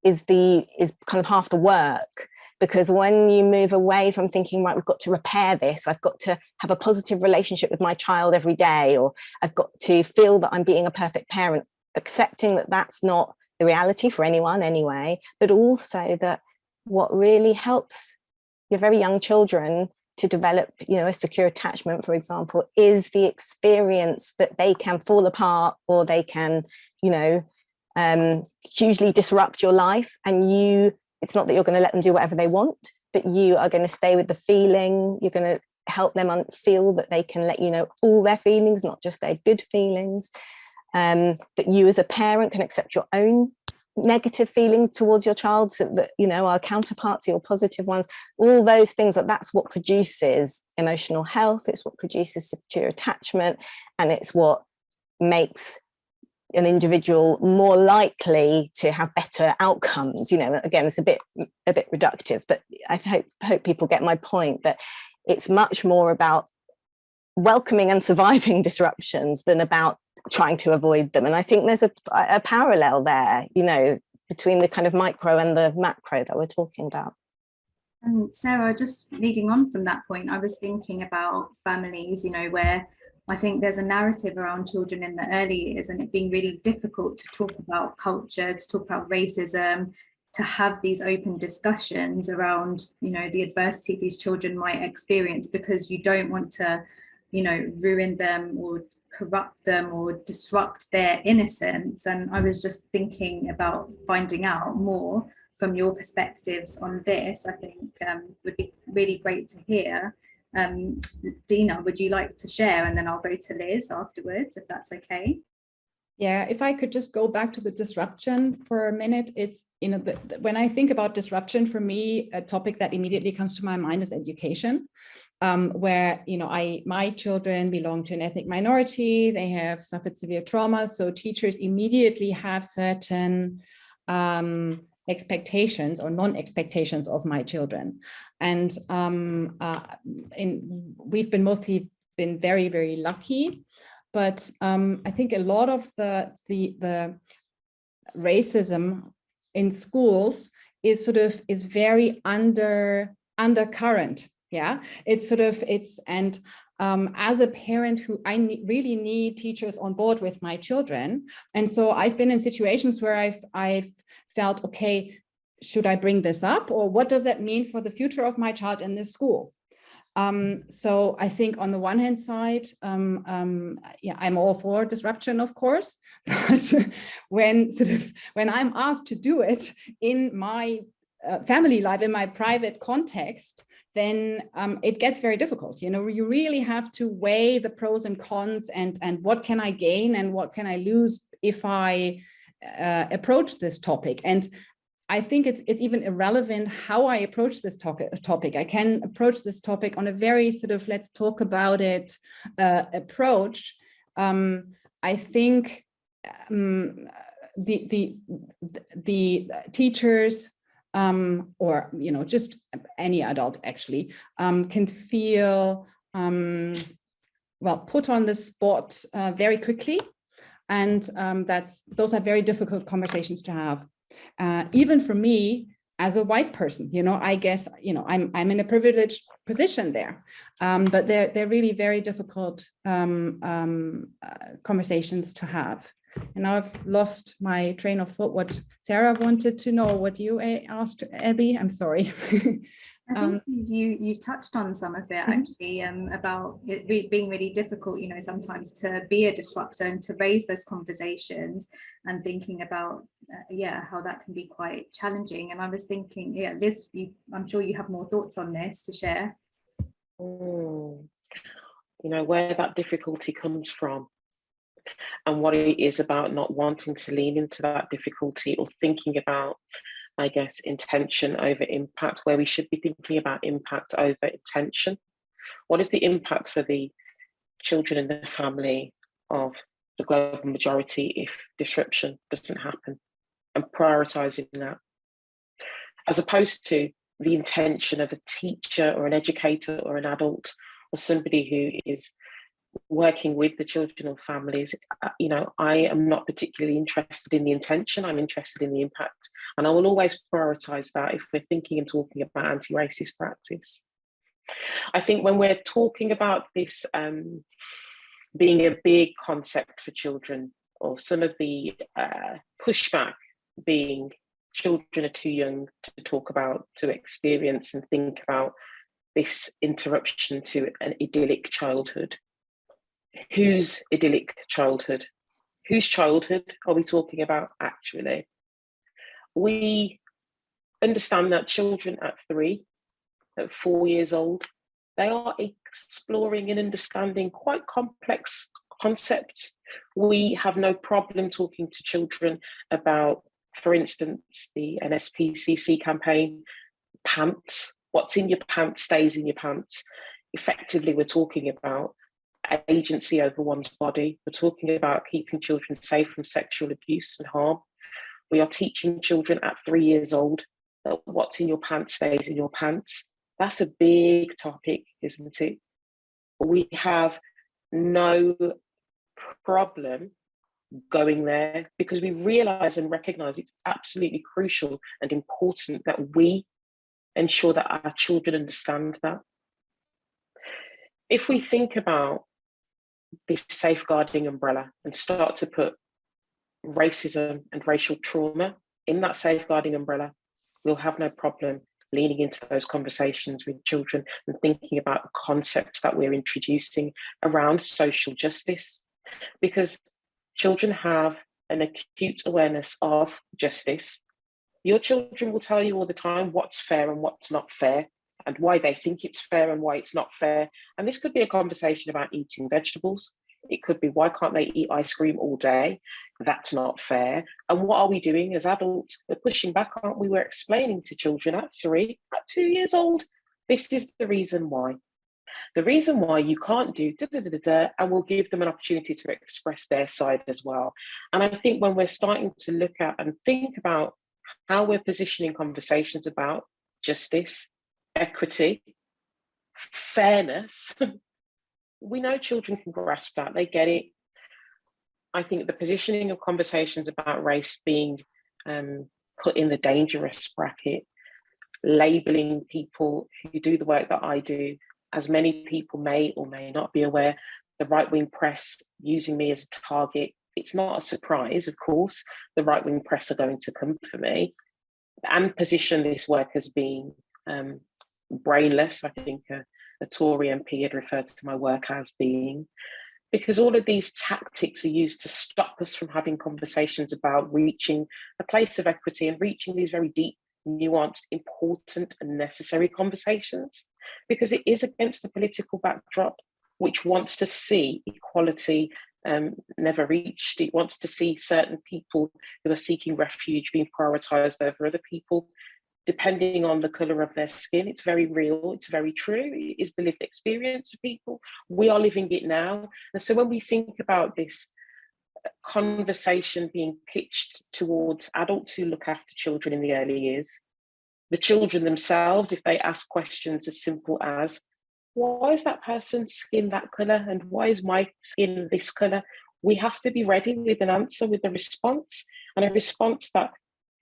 kind of half the work. Because when you move away from thinking, right, we've got to repair this, I've got to have a positive relationship with my child every day, or I've got to feel that I'm being a perfect parent, accepting that that's not the reality for anyone anyway, but also that what really helps your very young children to develop, a secure attachment, for example, is the experience that they can fall apart, or they can, hugely disrupt your life, and it's not that you're going to let them do whatever they want, but you are going to stay with the feeling. You're going to help them feel that they can let you know all their feelings, not just their good feelings. That you as a parent can accept your own negative feelings towards your child, so that, are counterpart to your positive ones. All those things, that's what produces emotional health. It's what produces secure attachment. And it's what makes an individual more likely to have better outcomes. Again, it's a bit reductive, but I hope people get my point, that it's much more about welcoming and surviving disruptions than about trying to avoid them. And I think there's a parallel there, between the kind of micro and the macro that we're talking about. And Sarah, just leading on from that point, I was thinking about families, where I think there's a narrative around children in the early years, and it being really difficult to talk about culture, to talk about racism, to have these open discussions around, the adversity these children might experience, because you don't want to, ruin them or corrupt them or disrupt their innocence. And I was just thinking about finding out more from your perspectives on this. I think would be really great to hear. Dina, would you like to share? And then I'll go to Liz afterwards, if that's okay. Yeah, if I could just go back to the disruption for a minute, it's, when I think about disruption, for me, a topic that immediately comes to my mind is education, where, my children belong to an ethnic minority, they have suffered severe trauma, so teachers immediately have certain expectations or non-expectations of my children. And we've been mostly very, very lucky. But I think a lot of the racism in schools is very undercurrent. Yeah, as a parent who really need teachers on board with my children, and so I've been in situations where I've felt, okay, should I bring this up, or what does that mean for the future of my child in this school? So I think on the one hand side, I'm all for disruption, of course, but when I'm asked to do it in my family life, in my private context, then it gets very difficult. You really have to weigh the pros and cons, and what can I gain and what can I lose if I approach this topic. And I think it's even irrelevant how I approach this topic. I can approach this topic on a very let's talk about it approach. I think the teachers or just any adult actually can feel put on the spot very quickly, and those are very difficult conversations to have. Even for me as a white person, I guess, I'm in a privileged position there, but they're really very difficult conversations to have. And now I've lost my train of thought. What Sarah wanted to know, what you asked, Abby, I'm sorry. I think you touched on some of it actually, about it being really difficult, sometimes to be a disruptor and to raise those conversations, and thinking about, how that can be quite challenging. And I was thinking, Liz, I'm sure you have more thoughts on this to share. Where that difficulty comes from, and what it is about not wanting to lean into that difficulty, or thinking about, I guess, intention over impact, where we should be thinking about impact over intention. What is the impact for the children in the family of the global majority if disruption doesn't happen, and prioritizing that, as opposed to the intention of a teacher or an educator or an adult or somebody who is working with the children or families. I am not particularly interested in the intention, I'm interested in the impact. And I will always prioritize that if we're thinking and talking about anti-racist practice. I think when we're talking about this being a big concept for children, or some of the pushback being children are too young to talk about, to experience and think about this interruption to an idyllic childhood. Whose idyllic childhood? Whose childhood are we talking about actually? We understand that children at 3, at 4 years old, they are exploring and understanding quite complex concepts. We have no problem talking to children about, for instance, the NSPCC campaign, pants. What's in your pants stays in your pants. Effectively, we're talking about agency over one's body. We're talking about keeping children safe from sexual abuse and harm. We are teaching children at 3 years old that what's in your pants stays in your pants. That's a big topic, isn't it? We have no problem going there, because we realize and recognize it's absolutely crucial and important that we ensure that our children understand that. If we think about this safeguarding umbrella and start to put racism and racial trauma in that safeguarding umbrella, we'll have no problem leaning into those conversations with children and thinking about the concepts that we're introducing around social justice, because children have an acute awareness of justice. Your children will tell you all the time what's fair and what's not fair, and why they think it's fair and why it's not fair. And this could be a conversation about eating vegetables. It could be, why can't they eat ice cream all day? That's not fair. And what are we doing as adults? We're pushing back, aren't we? We're explaining to children at 3, at 2 years old, this is the reason why. The reason why you can't do and we'll give them an opportunity to express their side as well. And I think when we're starting to look at and think about how we're positioning conversations about justice, equity, fairness, we know children can grasp that, they get it. I think the positioning of conversations about race being put in the dangerous bracket, labeling people who do the work that I do, as many people may or may not be aware, the right-wing press using me as a target. It's not a surprise, of course, the right-wing press are going to come for me and position this work as being brainless. I think a Tory MP had referred to my work as being, because all of these tactics are used to stop us from having conversations about reaching a place of equity and reaching these very deep, nuanced, important and necessary conversations, because it is against a political backdrop which wants to see equality never reached. It wants to see certain people who are seeking refuge being prioritised over other people, depending on the colour of their skin. It's very real, it's very true. It is the lived experience of people. We are living it now. And so when we think about this conversation being pitched towards adults who look after children in the early years, the children themselves, if they ask questions as simple as, why is that person's skin that colour and why is my skin this colour? We have to be ready with an answer, with a response, and a response that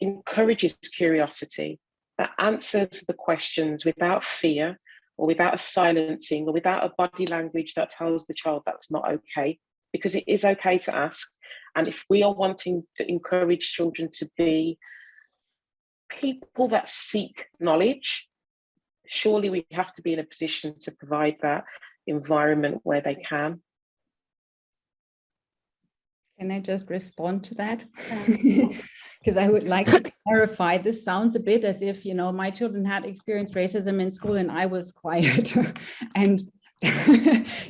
encourages curiosity, that answers the questions without fear or without a silencing or without a body language that tells the child that's not okay, because it is okay to ask. And if we are wanting to encourage children to be people that seek knowledge, surely we have to be in a position to provide that environment where they can. Can I just respond to that? Because I would like to clarify, this sounds a bit as if, you know, my children had experienced racism in school and I was quiet. And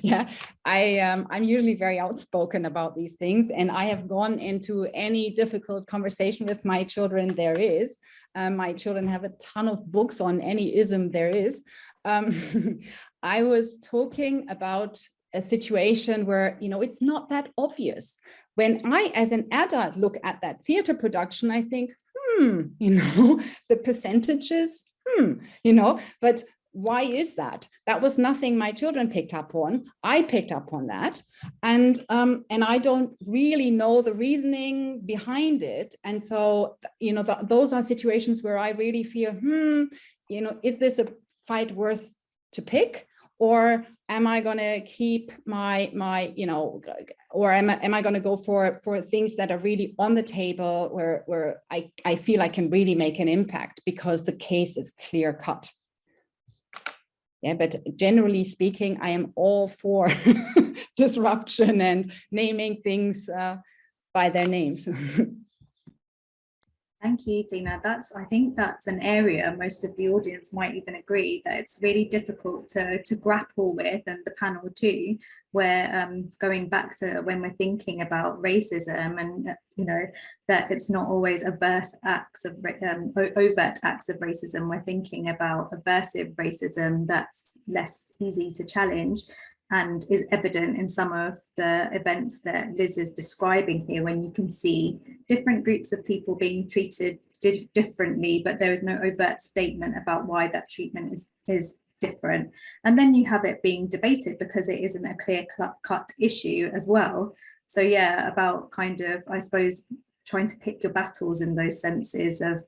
yeah, I'm usually very outspoken about these things, and I have gone into any difficult conversation with my children there is. My children have a ton of books on any ism there is. I was talking about a situation where, you know, it's not that obvious. When I, as an adult, look at that theater production, I think, you know, the percentages, you know, but why is that? That was nothing my children picked up on. I picked up on that. And I don't really know the reasoning behind it. And so, you know, those are situations where I really feel, you know, is this a fight worth to pick? Or am I going to keep my, you know, or am I going to go for things that are really on the table where I feel I can really make an impact because the case is clear cut? Yeah, but generally speaking, I am all for disruption and naming things by their names. Thank you, Dina. I think that's an area most of the audience might even agree that it's really difficult to grapple with, and the panel too, where going back to when we're thinking about racism, and you know that it's not always overt acts of racism. We're thinking about aversive racism that's less easy to challenge, and is evident in some of the events that Liz is describing here, when you can see different groups of people being treated differently, but there is no overt statement about why that treatment is different. And then you have it being debated because it isn't a clear-cut issue as well. So yeah, about kind of, I suppose, trying to pick your battles in those senses of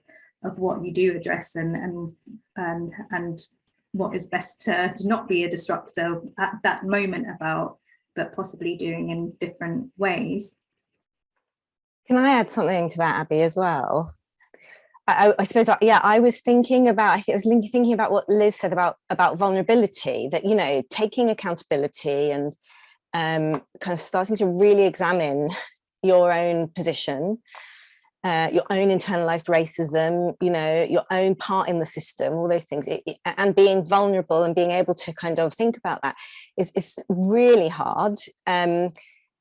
what you do address and what is best to not be a disruptor at that moment about, but possibly doing in different ways. Can I add something to that, Abby, as well? I suppose, yeah, I was thinking about, I think I was thinking about what Liz said about vulnerability, that, you know, taking accountability and kind of starting to really examine your own position, your own internalized racism, you know, your own part in the system, all those things, and being vulnerable and being able to kind of think about that is really hard.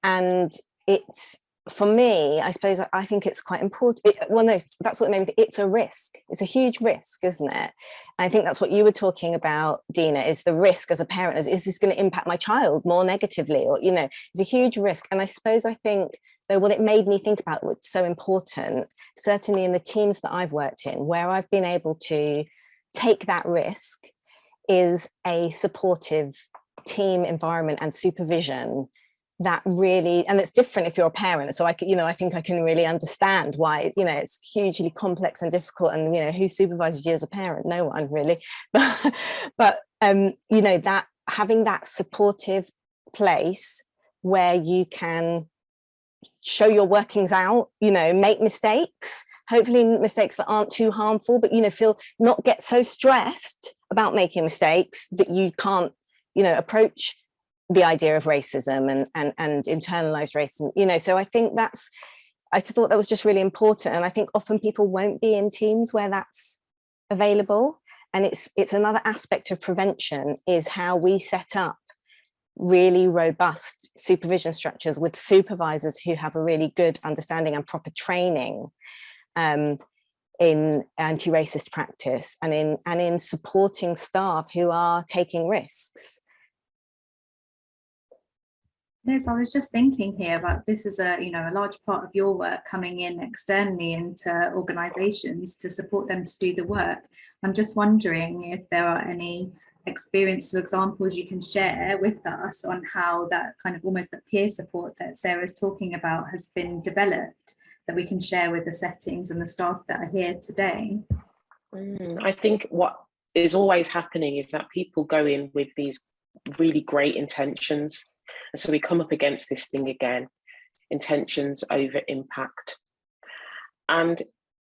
And it's, for me, I suppose, I think it's quite important. Well, no, that's what it made me think. It's a risk. It's a huge risk, isn't it? And I think that's what you were talking about, Dina, is the risk as a parent. Is this going to impact my child more negatively? Or, you know, it's a huge risk. And I suppose, I think, though, what it made me think about what's so important, certainly in the teams that I've worked in, where I've been able to take that risk, is a supportive team environment and supervision that really, and it's different if you're a parent. So I think I can really understand why, you know, it's hugely complex and difficult, and, you know, who supervises you as a parent? No one really. But you know, that having that supportive place where you can show your workings out, you know, make mistakes, hopefully mistakes that aren't too harmful, but, you know, get so stressed about making mistakes that you can't, you know, approach the idea of racism and internalized racism, you know. So I think I thought that was just really important. And I think often people won't be in teams where that's available. And it's another aspect of prevention, is how we set up really robust supervision structures with supervisors who have a really good understanding and proper training in anti-racist practice, and in supporting staff who are taking risks. Yes, I was just thinking here about this is a large part of your work, coming in externally into organisations to support them to do the work. I'm just wondering if there are any experiences or examples you can share with us on how that kind of almost the peer support that Sarah's talking about has been developed, that we can share with the settings and the staff that are here today. I think what is always happening is that people go in with these really great intentions. And so we come up against this thing again, intentions over impact. And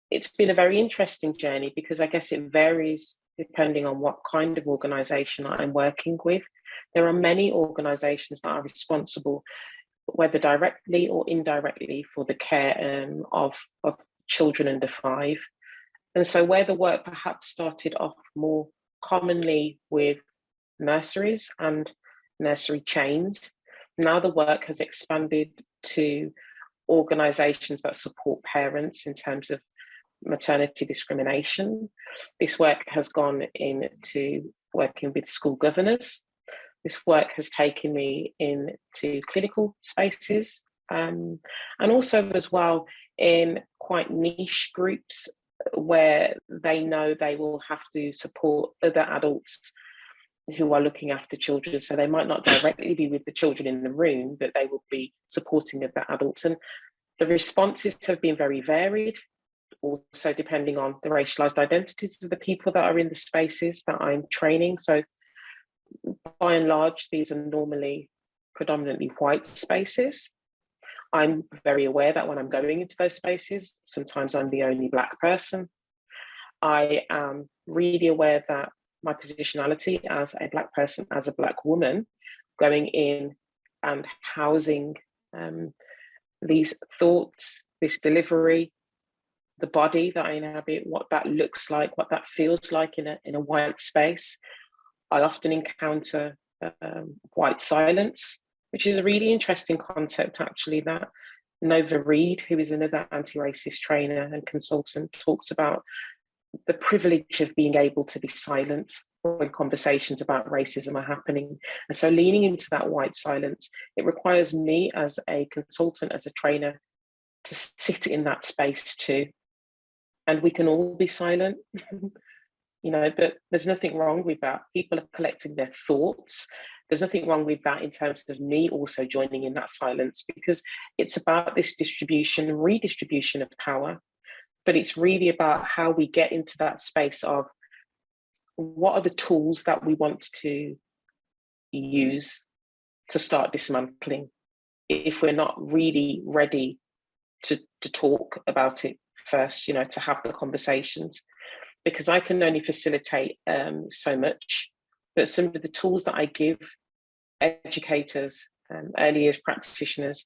it's been a very interesting journey, because I guess it varies depending on what kind of organisation I'm working with. There are many organisations that are responsible, whether directly or indirectly, for the care of children under 5. And so where the work perhaps started off more commonly with nurseries and nursery chains, now the work has expanded to organisations that support parents in terms of maternity discrimination. This work has gone into working with school governors. This work has taken me into clinical spaces, and also as well in quite niche groups where they know they will have to support other adults who are looking after children. So they might not directly be with the children in the room, but they will be supporting other adults. And the responses have been very varied, also depending on the racialized identities of the people that are in the spaces that I'm training. So by and large, these are normally predominantly white spaces. I'm very aware that when I'm going into those spaces, sometimes I'm the only Black person. I am really aware that my positionality as a Black person, as a Black woman, going in and housing these thoughts, this delivery, the body that I inhabit, what that looks like, what that feels like in a white space. I often encounter white silence, which is a really interesting concept, actually, that Nova Reid, who is another anti-racist trainer and consultant, talks about the privilege of being able to be silent when conversations about racism are happening. And so leaning into that white silence, it requires me as a consultant, as a trainer, to sit in that space too. And we can all be silent, you know, but there's nothing wrong with that. People are collecting their thoughts. There's nothing wrong with that in terms of me also joining in that silence, because it's about this distribution, redistribution of power. But it's really about how we get into that space of what are the tools that we want to use to start dismantling, if we're not really ready to talk about it first, you know, to have the conversations. Because I can only facilitate so much, but some of the tools that I give educators, early years practitioners,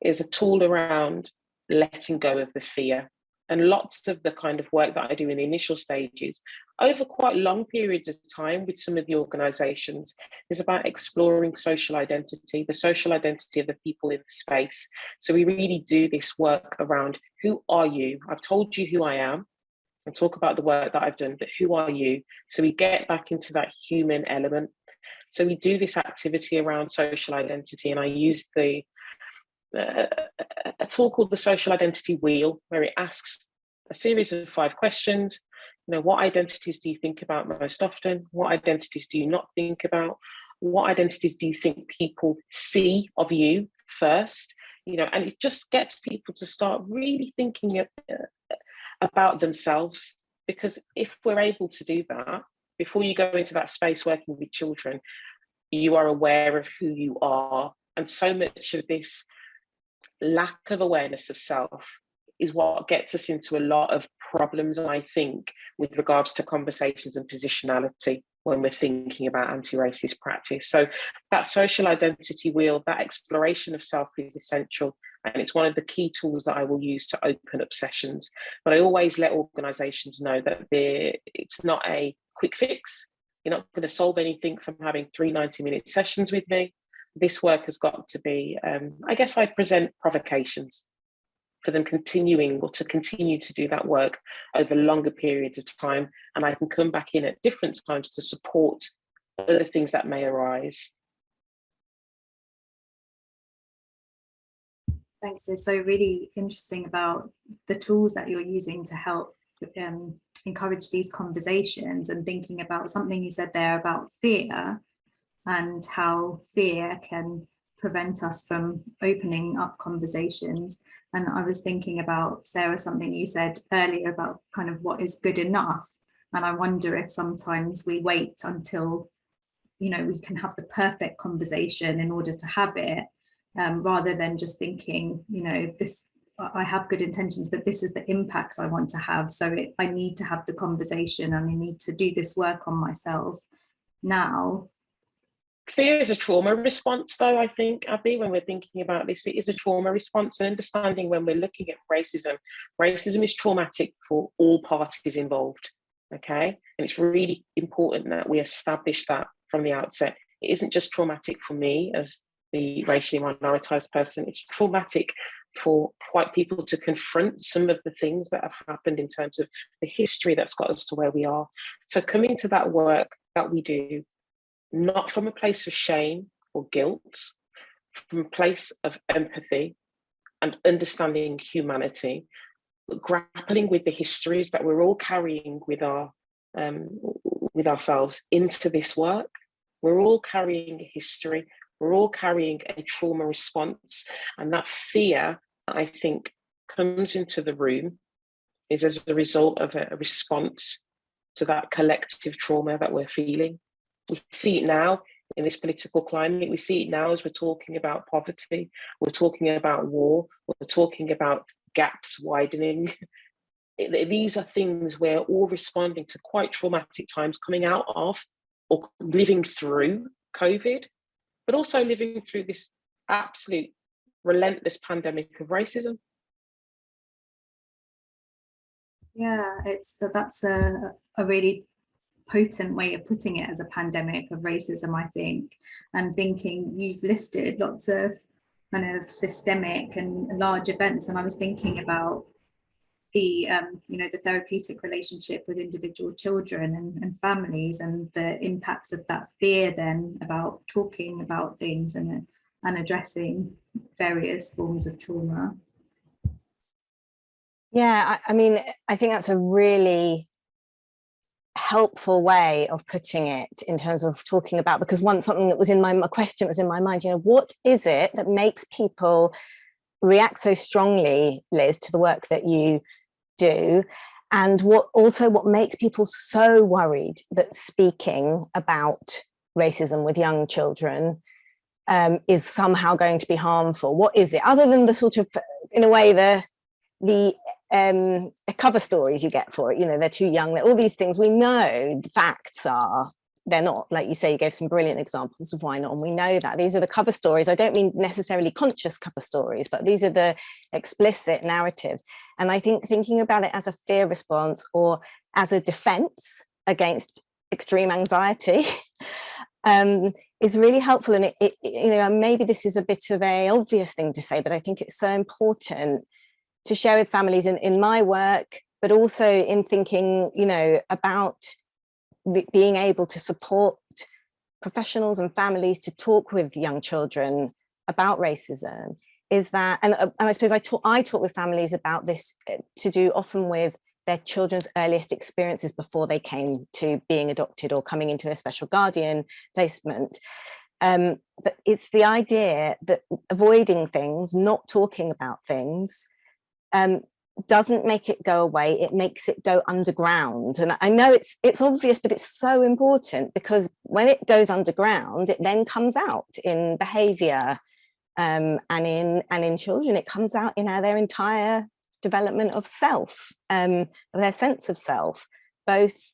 is a tool around letting go of the fear And lots of the kind of work that I do in the initial stages over quite long periods of time with some of the organisations is about exploring social identity, the social identity of the people in the space. So we really do this work around, who are you? I've told you who I am and talk about the work that I've done, but who are you? So we get back into that human element. So we do this activity around social identity, and I use a tool called the social identity wheel, where it asks a series of 5 questions. What identities do you think about most often? What identities do you not think about? What identities do you think people see of you first? And it just gets people to start really thinking about themselves, because if we're able to do that, before you go into that space working with children, you are aware of who you are. And so much of this lack of awareness of self is what gets us into a lot of problems, I think, with regards to conversations and positionality when we're thinking about anti-racist practice. So that social identity wheel, that exploration of self is essential. And it's one of the key tools that I will use to open up sessions. But I always let organisations know that it's not a quick fix. You're not going to solve anything from having 3 90-minute sessions with me. This work has got to be, I guess I present provocations for them continue to do that work over longer periods of time. And I can come back in at different times to support other things that may arise. Thanks. It's so really interesting about the tools that you're using to help encourage these conversations, and thinking about something you said there about fear, and how fear can prevent us from opening up conversations. And I was thinking about, Sarah, something you said earlier about kind of what is good enough. And I wonder if sometimes we wait until, we can have the perfect conversation in order to have it, rather than just thinking, I have good intentions, but this is the impacts I want to have. So I need to have the conversation, and I need to do this work on myself now. Fear is a trauma response, though, I think, Abi, when we're thinking about this, it is a trauma response. And understanding when we're looking at racism is traumatic for all parties involved, okay? And it's really important that we establish that from the outset. It isn't just traumatic for me as the racially minoritized person, it's traumatic for white people to confront some of the things that have happened in terms of the history that's got us to where we are. So coming to that work that we do, not from a place of shame or guilt, from a place of empathy and understanding humanity, but grappling with the histories that we're all carrying with ourselves into this work. We're all carrying a history, we're all carrying a trauma response, and that fear, I think, comes into the room is as a result of a response to that collective trauma that we're feeling. We see it now in this political climate. We see it now as we're talking about poverty, we're talking about war, we're talking about gaps widening. These are things we're all responding to quite traumatic times coming out of or living through COVID, but also living through this absolute relentless pandemic of racism. Yeah, that's a really potent way of putting it, as a pandemic of racism, I think. And thinking, you've listed lots of kind of systemic and large events, and I was thinking about the the therapeutic relationship with individual children and families, and the impacts of that fear then about talking about things and addressing various forms of trauma. Yeah, I mean, I think that's a really helpful way of putting it in terms of talking about, because something that was in my question was in my mind, what is it that makes people react so strongly, Liz, to the work that you do, and what makes people so worried that speaking about racism with young children is somehow going to be harmful? What is it, other than the sort of, in a way, the cover stories you get for it? They're too young, all these things. We know the facts are they're not, like you say, you gave some brilliant examples of why not, and we know that. These are the cover stories. I don't mean necessarily conscious cover stories, but these are the explicit narratives. And I think thinking about it as a fear response or as a defense against extreme anxiety is really helpful. And it you know, maybe this is a bit of an obvious thing to say, but I think it's so important to share with families in my work, but also in thinking, you know, about being able to support professionals and families to talk with young children about racism, is that, and I suppose I talk with families about this to do often with their children's earliest experiences before they came to being adopted or coming into a special guardian placement. But it's the idea that avoiding things, not talking about things, doesn't make it go away, it makes it go underground. And I know it's obvious, but it's so important, because when it goes underground, it then comes out in behavior, and in children, it comes out in their entire development of self, of their sense of self. Both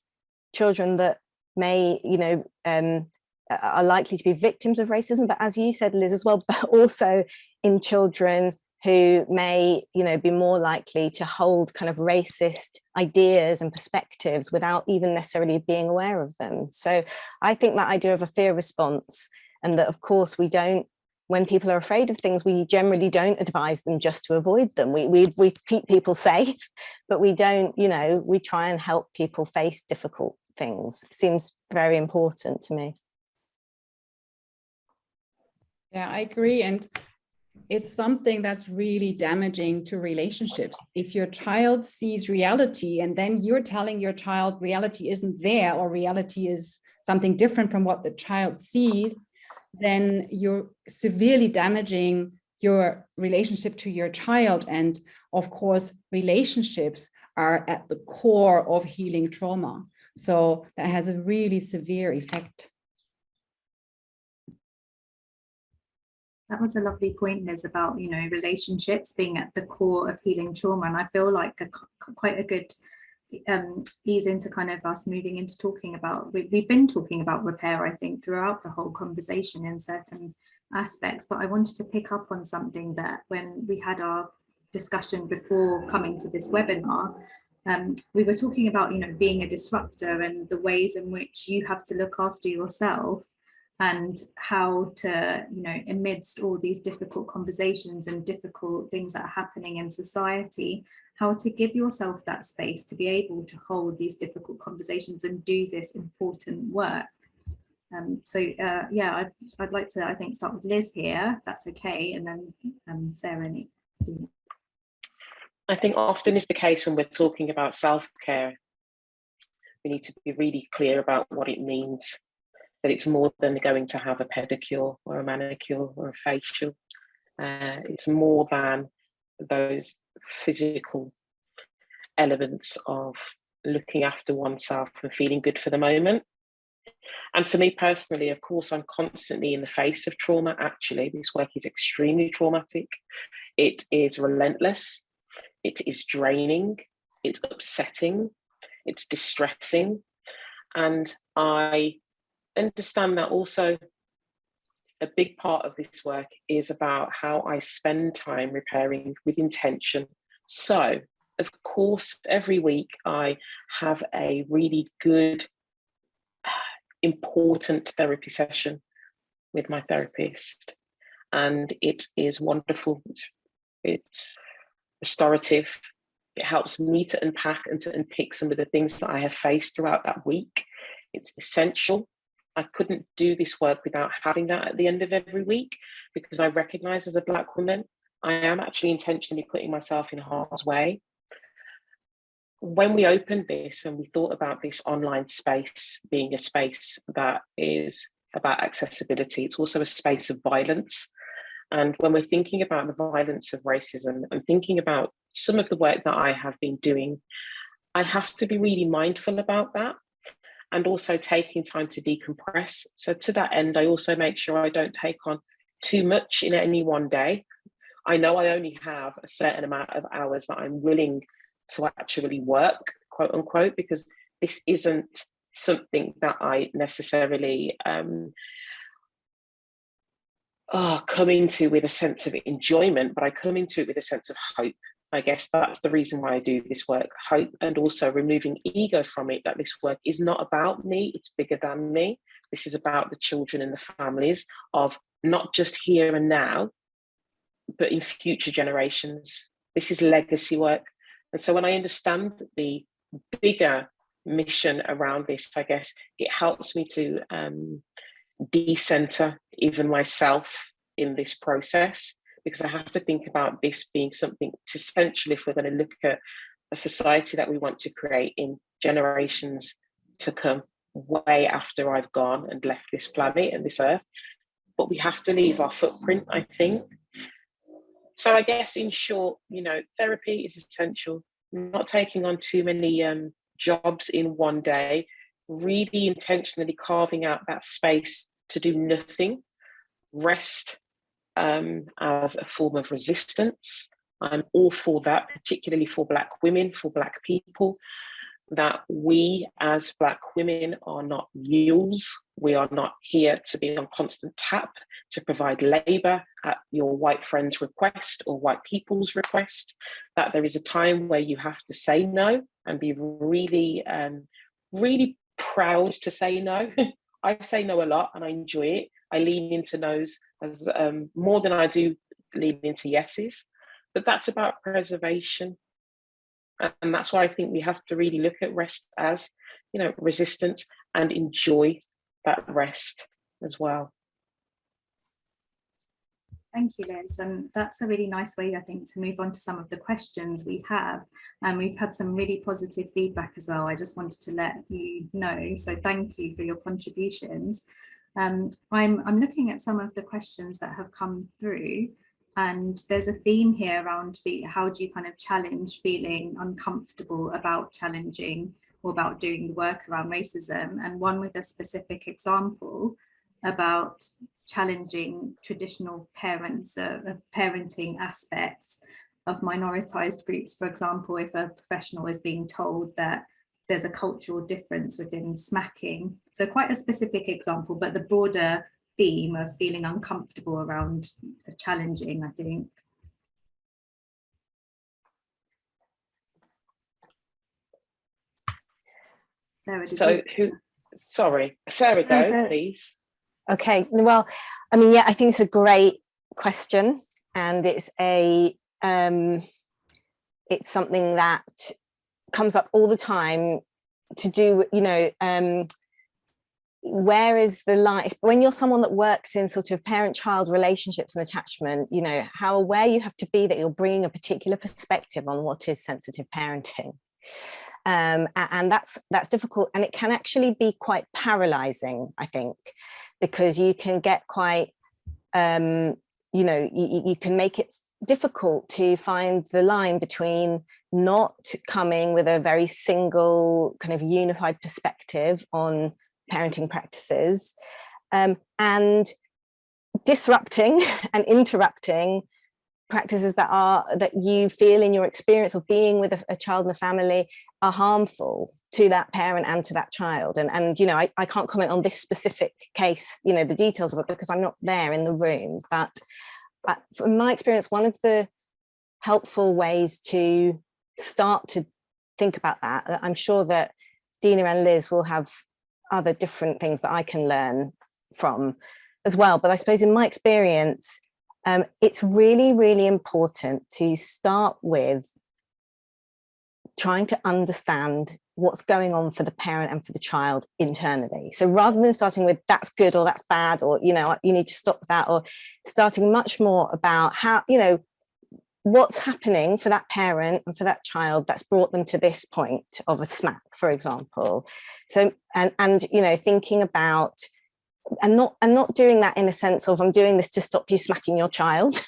children that may, you know, are likely to be victims of racism, but as you said, Liz, as well, but also in children who may, you know, be more likely to hold kind of racist ideas and perspectives without even necessarily being aware of them. So I think that idea of a fear response, and that of course we don't, when people are afraid of things, we generally don't advise them just to avoid them. We keep people safe, but we don't, you know, we try and help people face difficult things. It seems very important to me. Yeah, I agree. And it's something that's really damaging to relationships. If your child sees reality and then you're telling your child reality isn't there, or reality is something different from what the child sees, then you're severely damaging your relationship to your child. And of course, relationships are at the core of healing trauma. So that has a really severe effect. That was a lovely point, Liz, about, you know, relationships being at the core of healing trauma. And I feel like quite a good ease into kind of us moving into talking about, we've been talking about repair, I think, throughout the whole conversation in certain aspects, but I wanted to pick up on something that when we had our discussion before coming to this webinar, we were talking about, you know, being a disruptor and the ways in which you have to look after yourself, and how to, you know, amidst all these difficult conversations and difficult things that are happening in society, how to give yourself that space to be able to hold these difficult conversations and do this important work. Yeah, I'd like to, I think, start with Liz here, if that's okay, and then Sarah and Dina. I think often is the case when we're talking about self-care, we need to be really clear about what it means, that it's more than going to have a pedicure or a manicure or a facial. It's more than those physical elements of looking after oneself and feeling good for the moment. And for me personally, of course, I'm constantly in the face of trauma. Actually, this work is extremely traumatic. It is relentless. It is draining. It's upsetting. It's distressing. And I understand that also a big part of this work is about how I spend time repairing with intention. So, of course, every week I have a really good, important therapy session with my therapist, and it is wonderful. It's restorative. It helps me to unpack and to unpick some of the things that I have faced throughout that week. It's essential. I couldn't do this work without having that at the end of every week, because I recognize as a Black woman, I am actually intentionally putting myself in harm's way. When we opened this and we thought about this online space being a space that is about accessibility, it's also a space of violence. And when we're thinking about the violence of racism and thinking about some of the work that I have been doing, I have to be really mindful about that, and also taking time to decompress. So to that end, I also make sure I don't take on too much in any one day. I know I only have a certain amount of hours that I'm willing to actually work, quote unquote, because this isn't something that I necessarily come into with a sense of enjoyment, but I come into it with a sense of hope. I guess that's the reason why I do this work. Hope, and also removing ego from it, that this work is not about me, it's bigger than me. This is about the children and the families of not just here and now, but in future generations. This is legacy work. And so when I understand the bigger mission around this, I guess it helps me to decenter even myself in this process, because I have to think about this being something essential if we're going to look at a society that we want to create in generations to come, way after I've gone and left this planet and this earth. But we have to leave our footprint, I think. So I guess in short, you know, therapy is essential, not taking on too many jobs in one day, really intentionally carving out that space to do nothing, rest as a form of resistance. I'm all for that, particularly for Black women, for Black people, that we as Black women are not mules. We are not here to be on constant tap to provide labour at your white friend's request or white people's request, that there is a time where you have to say no and be really, really proud to say no. I say no a lot and I enjoy it. I lean into no's as more than I do lean into yeses, but that's about preservation. And that's why I think we have to really look at rest as, you know, resistance, and enjoy that rest as well. Thank you, Liz. And that's a really nice way, I think, to move on to some of the questions we have. And we've had some really positive feedback as well. I just wanted to let you know. So thank you for your contributions. I'm looking at some of the questions that have come through. And there's a theme here around how do you kind of challenge feeling uncomfortable about challenging or about doing the work around racism, and one with a specific example about challenging traditional parenting aspects of minoritized groups. For example, if a professional is being told that there's a cultural difference within smacking. So quite a specific example, but the broader theme of feeling uncomfortable around challenging, I think. Sarah, Sarah, go, please. Okay, well, I mean, yeah, I think it's a great question, and it's something that comes up all the time to do, you know, where is the line when you're someone that works in sort of parent-child relationships and attachment, you know, how aware you have to be that you're bringing a particular perspective on what is sensitive parenting. And that's difficult, and it can actually be quite paralyzing, I think, because you can get quite, you know, you can make it difficult to find the line between not coming with a very single kind of unified perspective on parenting practices, and disrupting and interrupting practices that you feel in your experience of being with a child in a family are harmful to that parent and to that child. And you know, I can't comment on this specific case, you know, the details of it, because I'm not there in the room. But from my experience, one of the helpful ways to start to think about that, I'm sure that Dina and Liz will have other different things that I can learn from as well. But I suppose in my experience, it's really, really important to start with trying to understand what's going on for the parent and for the child internally. So rather than starting with that's good or that's bad, or, you know, you need to stop that, or starting much more about how, you know, what's happening for that parent and for that child that's brought them to this point of a smack, for example. So, and you know, thinking about, and not doing that in a sense of I'm doing this to stop you smacking your child,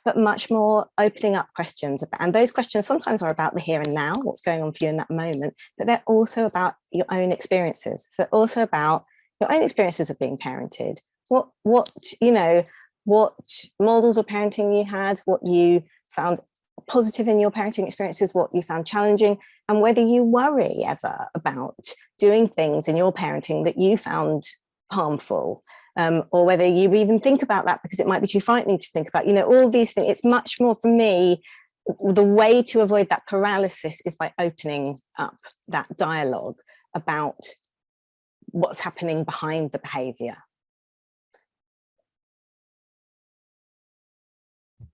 but much more opening up questions. And those questions sometimes are about the here and now, what's going on for you in that moment, but they're also about your own experiences. So they're also about your own experiences of being parented. What you know, what models of parenting you had, what you found positive in your parenting experiences, what you found challenging, and whether you worry ever about doing things in your parenting that you found harmful, or whether you even think about that because it might be too frightening to think about, you know, all these things. It's much more for me the way to avoid that paralysis is by opening up that dialogue about what's happening behind the behaviour.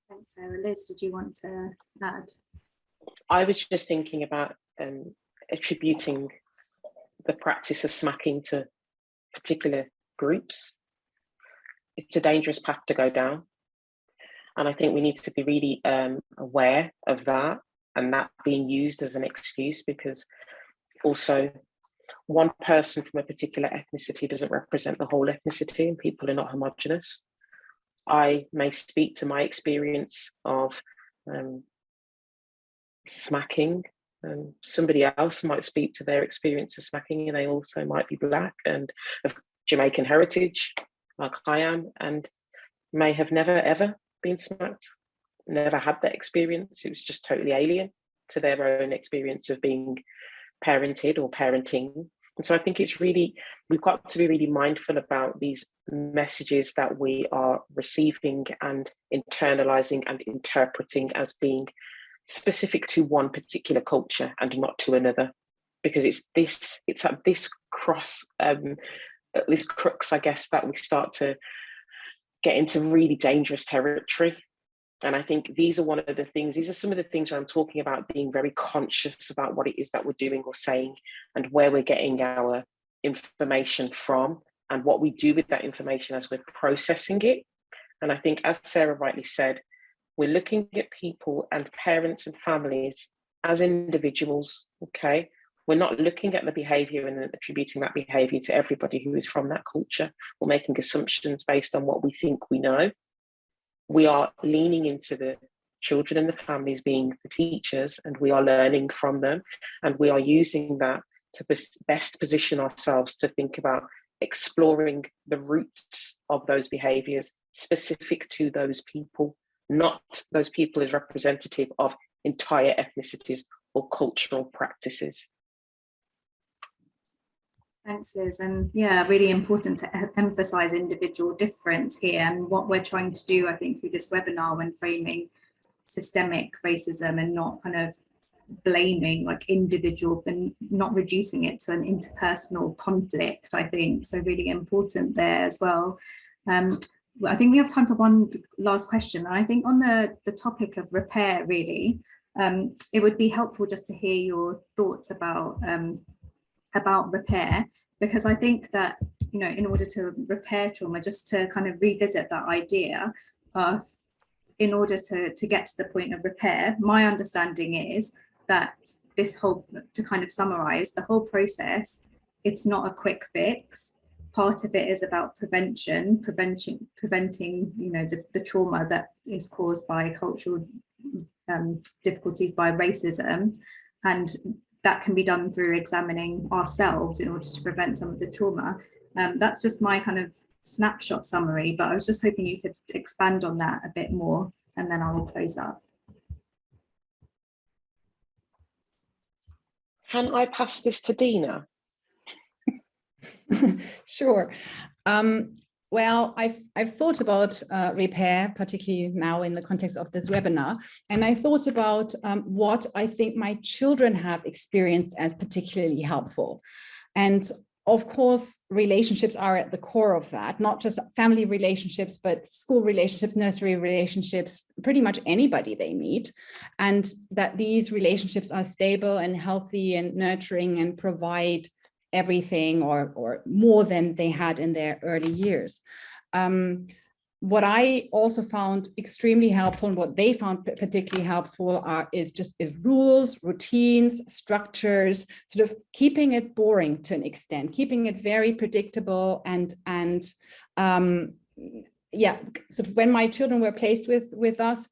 Thanks, Sarah. Liz, did you want to add? I was just thinking about attributing the practice of smacking to particular groups. It's a dangerous path to go down. And I think we need to be really aware of that and that being used as an excuse, because also one person from a particular ethnicity doesn't represent the whole ethnicity, and people are not homogenous. I may speak to my experience of smacking, and somebody else might speak to their experience of smacking, and they also might be Black and of Jamaican heritage, like I am, and may have never ever been smacked, never had that experience. It was just totally alien to their own experience of being parented or parenting. And so I think it's really, we've got to be really mindful about these messages that we are receiving and internalizing and interpreting as being specific to one particular culture and not to another, because it's at this this crux, I guess, that we start to get into really dangerous territory. And I think these are some of the things where I'm talking about being very conscious about what it is that we're doing or saying and where we're getting our information from and what we do with that information as we're processing it. And I think, as Sarah rightly said, we're looking at people and parents and families as individuals, okay? We're not looking at the behaviour and attributing that behaviour to everybody who is from that culture or making assumptions based on what we think we know. We are leaning into the children and the families being the teachers, and we are learning from them, and we are using that to best position ourselves to think about exploring the roots of those behaviours specific to those people, not those people as representative of entire ethnicities or cultural practices. Thanks, Liz. And yeah, really important to emphasize individual difference here. And what we're trying to do, I think, through this webinar when framing systemic racism and not kind of blaming like individual and not reducing it to an interpersonal conflict, I think. So really important there as well. I think we have time for one last question. And I think on the topic of repair, really, it would be helpful just to hear your thoughts about repair, because I think that, you know, in order to repair trauma, just to kind of revisit that idea of, in order to get to the point of repair, my understanding is that this whole, to kind of summarize the whole process, it's not a quick fix. Part of it is about preventing, you know, the trauma that is caused by cultural difficulties, by racism, and that can be done through examining ourselves in order to prevent some of the trauma. That's just my kind of snapshot summary, but I was just hoping you could expand on that a bit more, and then I will close up. Can I pass this to Dina? Sure. Well, I've thought about repair, particularly now in the context of this webinar, and I thought about what I think my children have experienced as particularly helpful. And of course, relationships are at the core of that, not just family relationships, but school relationships, nursery relationships, pretty much anybody they meet, and that these relationships are stable and healthy and nurturing and provide everything or more than they had in their early years. What I also found extremely helpful, and what they found particularly helpful, is rules, routines, structures, sort of keeping it boring to an extent, keeping it very predictable, and yeah, sort of when my children were placed with us,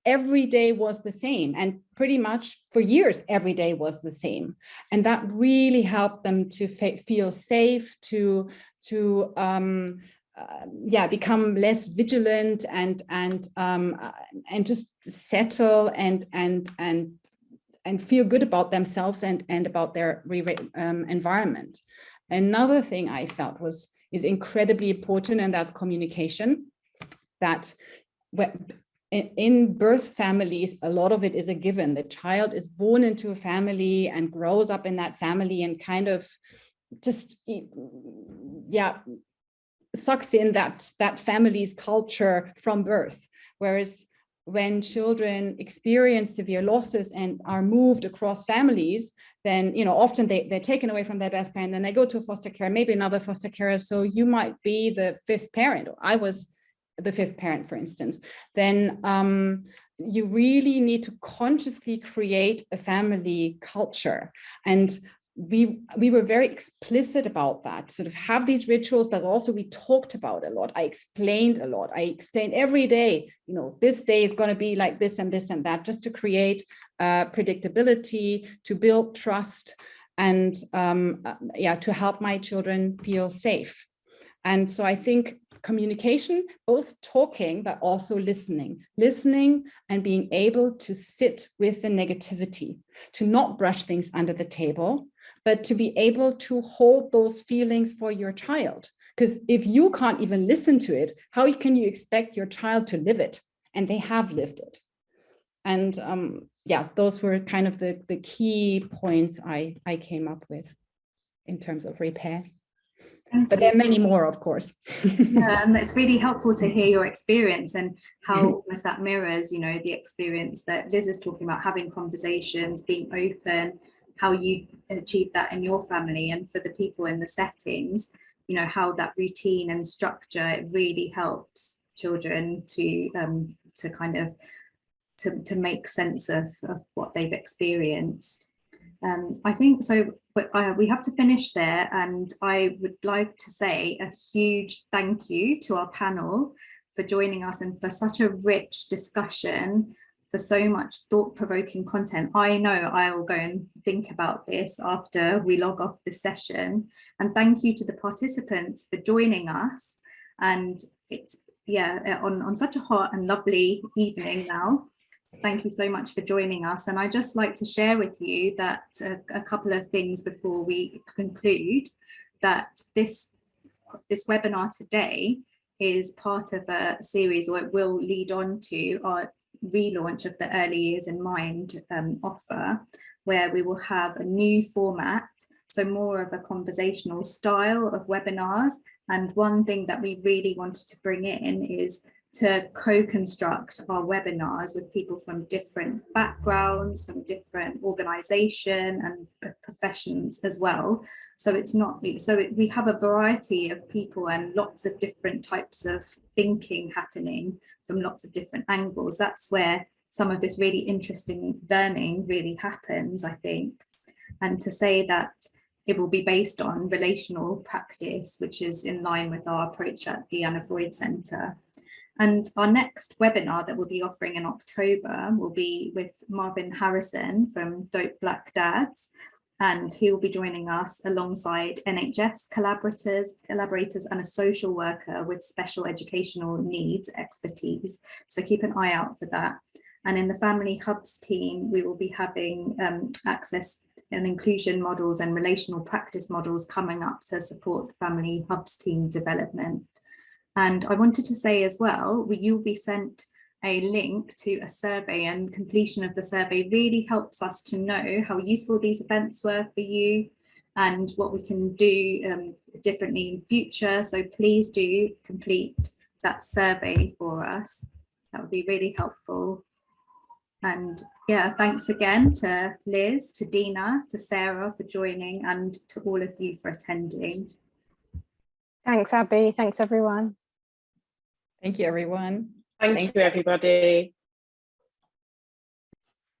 every day was the same, and pretty much for years every day was the same, and that really helped them to feel safe, to become less vigilant and just settle and feel good about themselves and about their environment. Another thing I felt is incredibly important, and that's communication. That in birth families, a lot of it is a given. The child is born into a family and grows up in that family and kind of just, yeah, sucks in that family's culture from birth. Whereas when children experience severe losses and are moved across families, then, you know, often they're taken away from their birth parent, then they go to foster care, maybe another foster carer. So you might be the fifth parent, or I was the fifth parent, for instance. Then you really need to consciously create a family culture. And we were very explicit about that, sort of have these rituals, but also we talked about a lot. I explained a lot. I explained every day, you know, this day is going to be like this and this and that, just to create predictability, to build trust, and yeah, to help my children feel safe. And so I think communication, both talking, but also listening and being able to sit with the negativity, to not brush things under the table, but to be able to hold those feelings for your child. Because if you can't even listen to it, how can you expect your child to live it? And they have lived it. And yeah, those were kind of the key points I came up with in terms of repair. But there are many more, of course. It's really helpful to hear your experience and how almost that mirrors, you know, the experience that Liz is talking about, having conversations, being open, how you achieve that in your family, and for the people in the settings, you know, how that routine and structure, it really helps children to kind of to make sense of what they've experienced. I think so, but we have to finish there, and I would like to say a huge thank you to our panel for joining us and for such a rich discussion, for so much thought-provoking content. I know I will go and think about this after we log off this session. And thank you to the participants for joining us. And it's, yeah, on such a hot and lovely evening now. Thank you so much for joining us. And I'd just like to share with you that a couple of things before we conclude, that this webinar today is part of a series, or it will lead on to our relaunch of the Early Years in Mind offer, where we will have a new format, so more of a conversational style of webinars. And one thing that we really wanted to bring in is to co-construct our webinars with people from different backgrounds, from different organization and professions as well. So it's not, we have a variety of people and lots of different types of thinking happening from lots of different angles. That's where some of this really interesting learning really happens, I think. And to say that it will be based on relational practice, which is in line with our approach at the Anna Freud Centre. And our next webinar that we'll be offering in October will be with Marvin Harrison from Dope Black Dads, and he will be joining us alongside NHS collaborators and a social worker with special educational needs expertise. So keep an eye out for that. And in the Family Hubs team, we will be having access and inclusion models and relational practice models coming up to support the Family Hubs team development. And I wanted to say as well, you'll be sent a link to a survey, and completion of the survey really helps us to know how useful these events were for you and what we can do differently in future. So please do complete that survey for us. That would be really helpful. And yeah, thanks again to Liz, to Dina, to Sarah for joining, and to all of you for attending. Thanks, Abi. Thanks, everyone. Thank you, everyone. Thank you, everybody.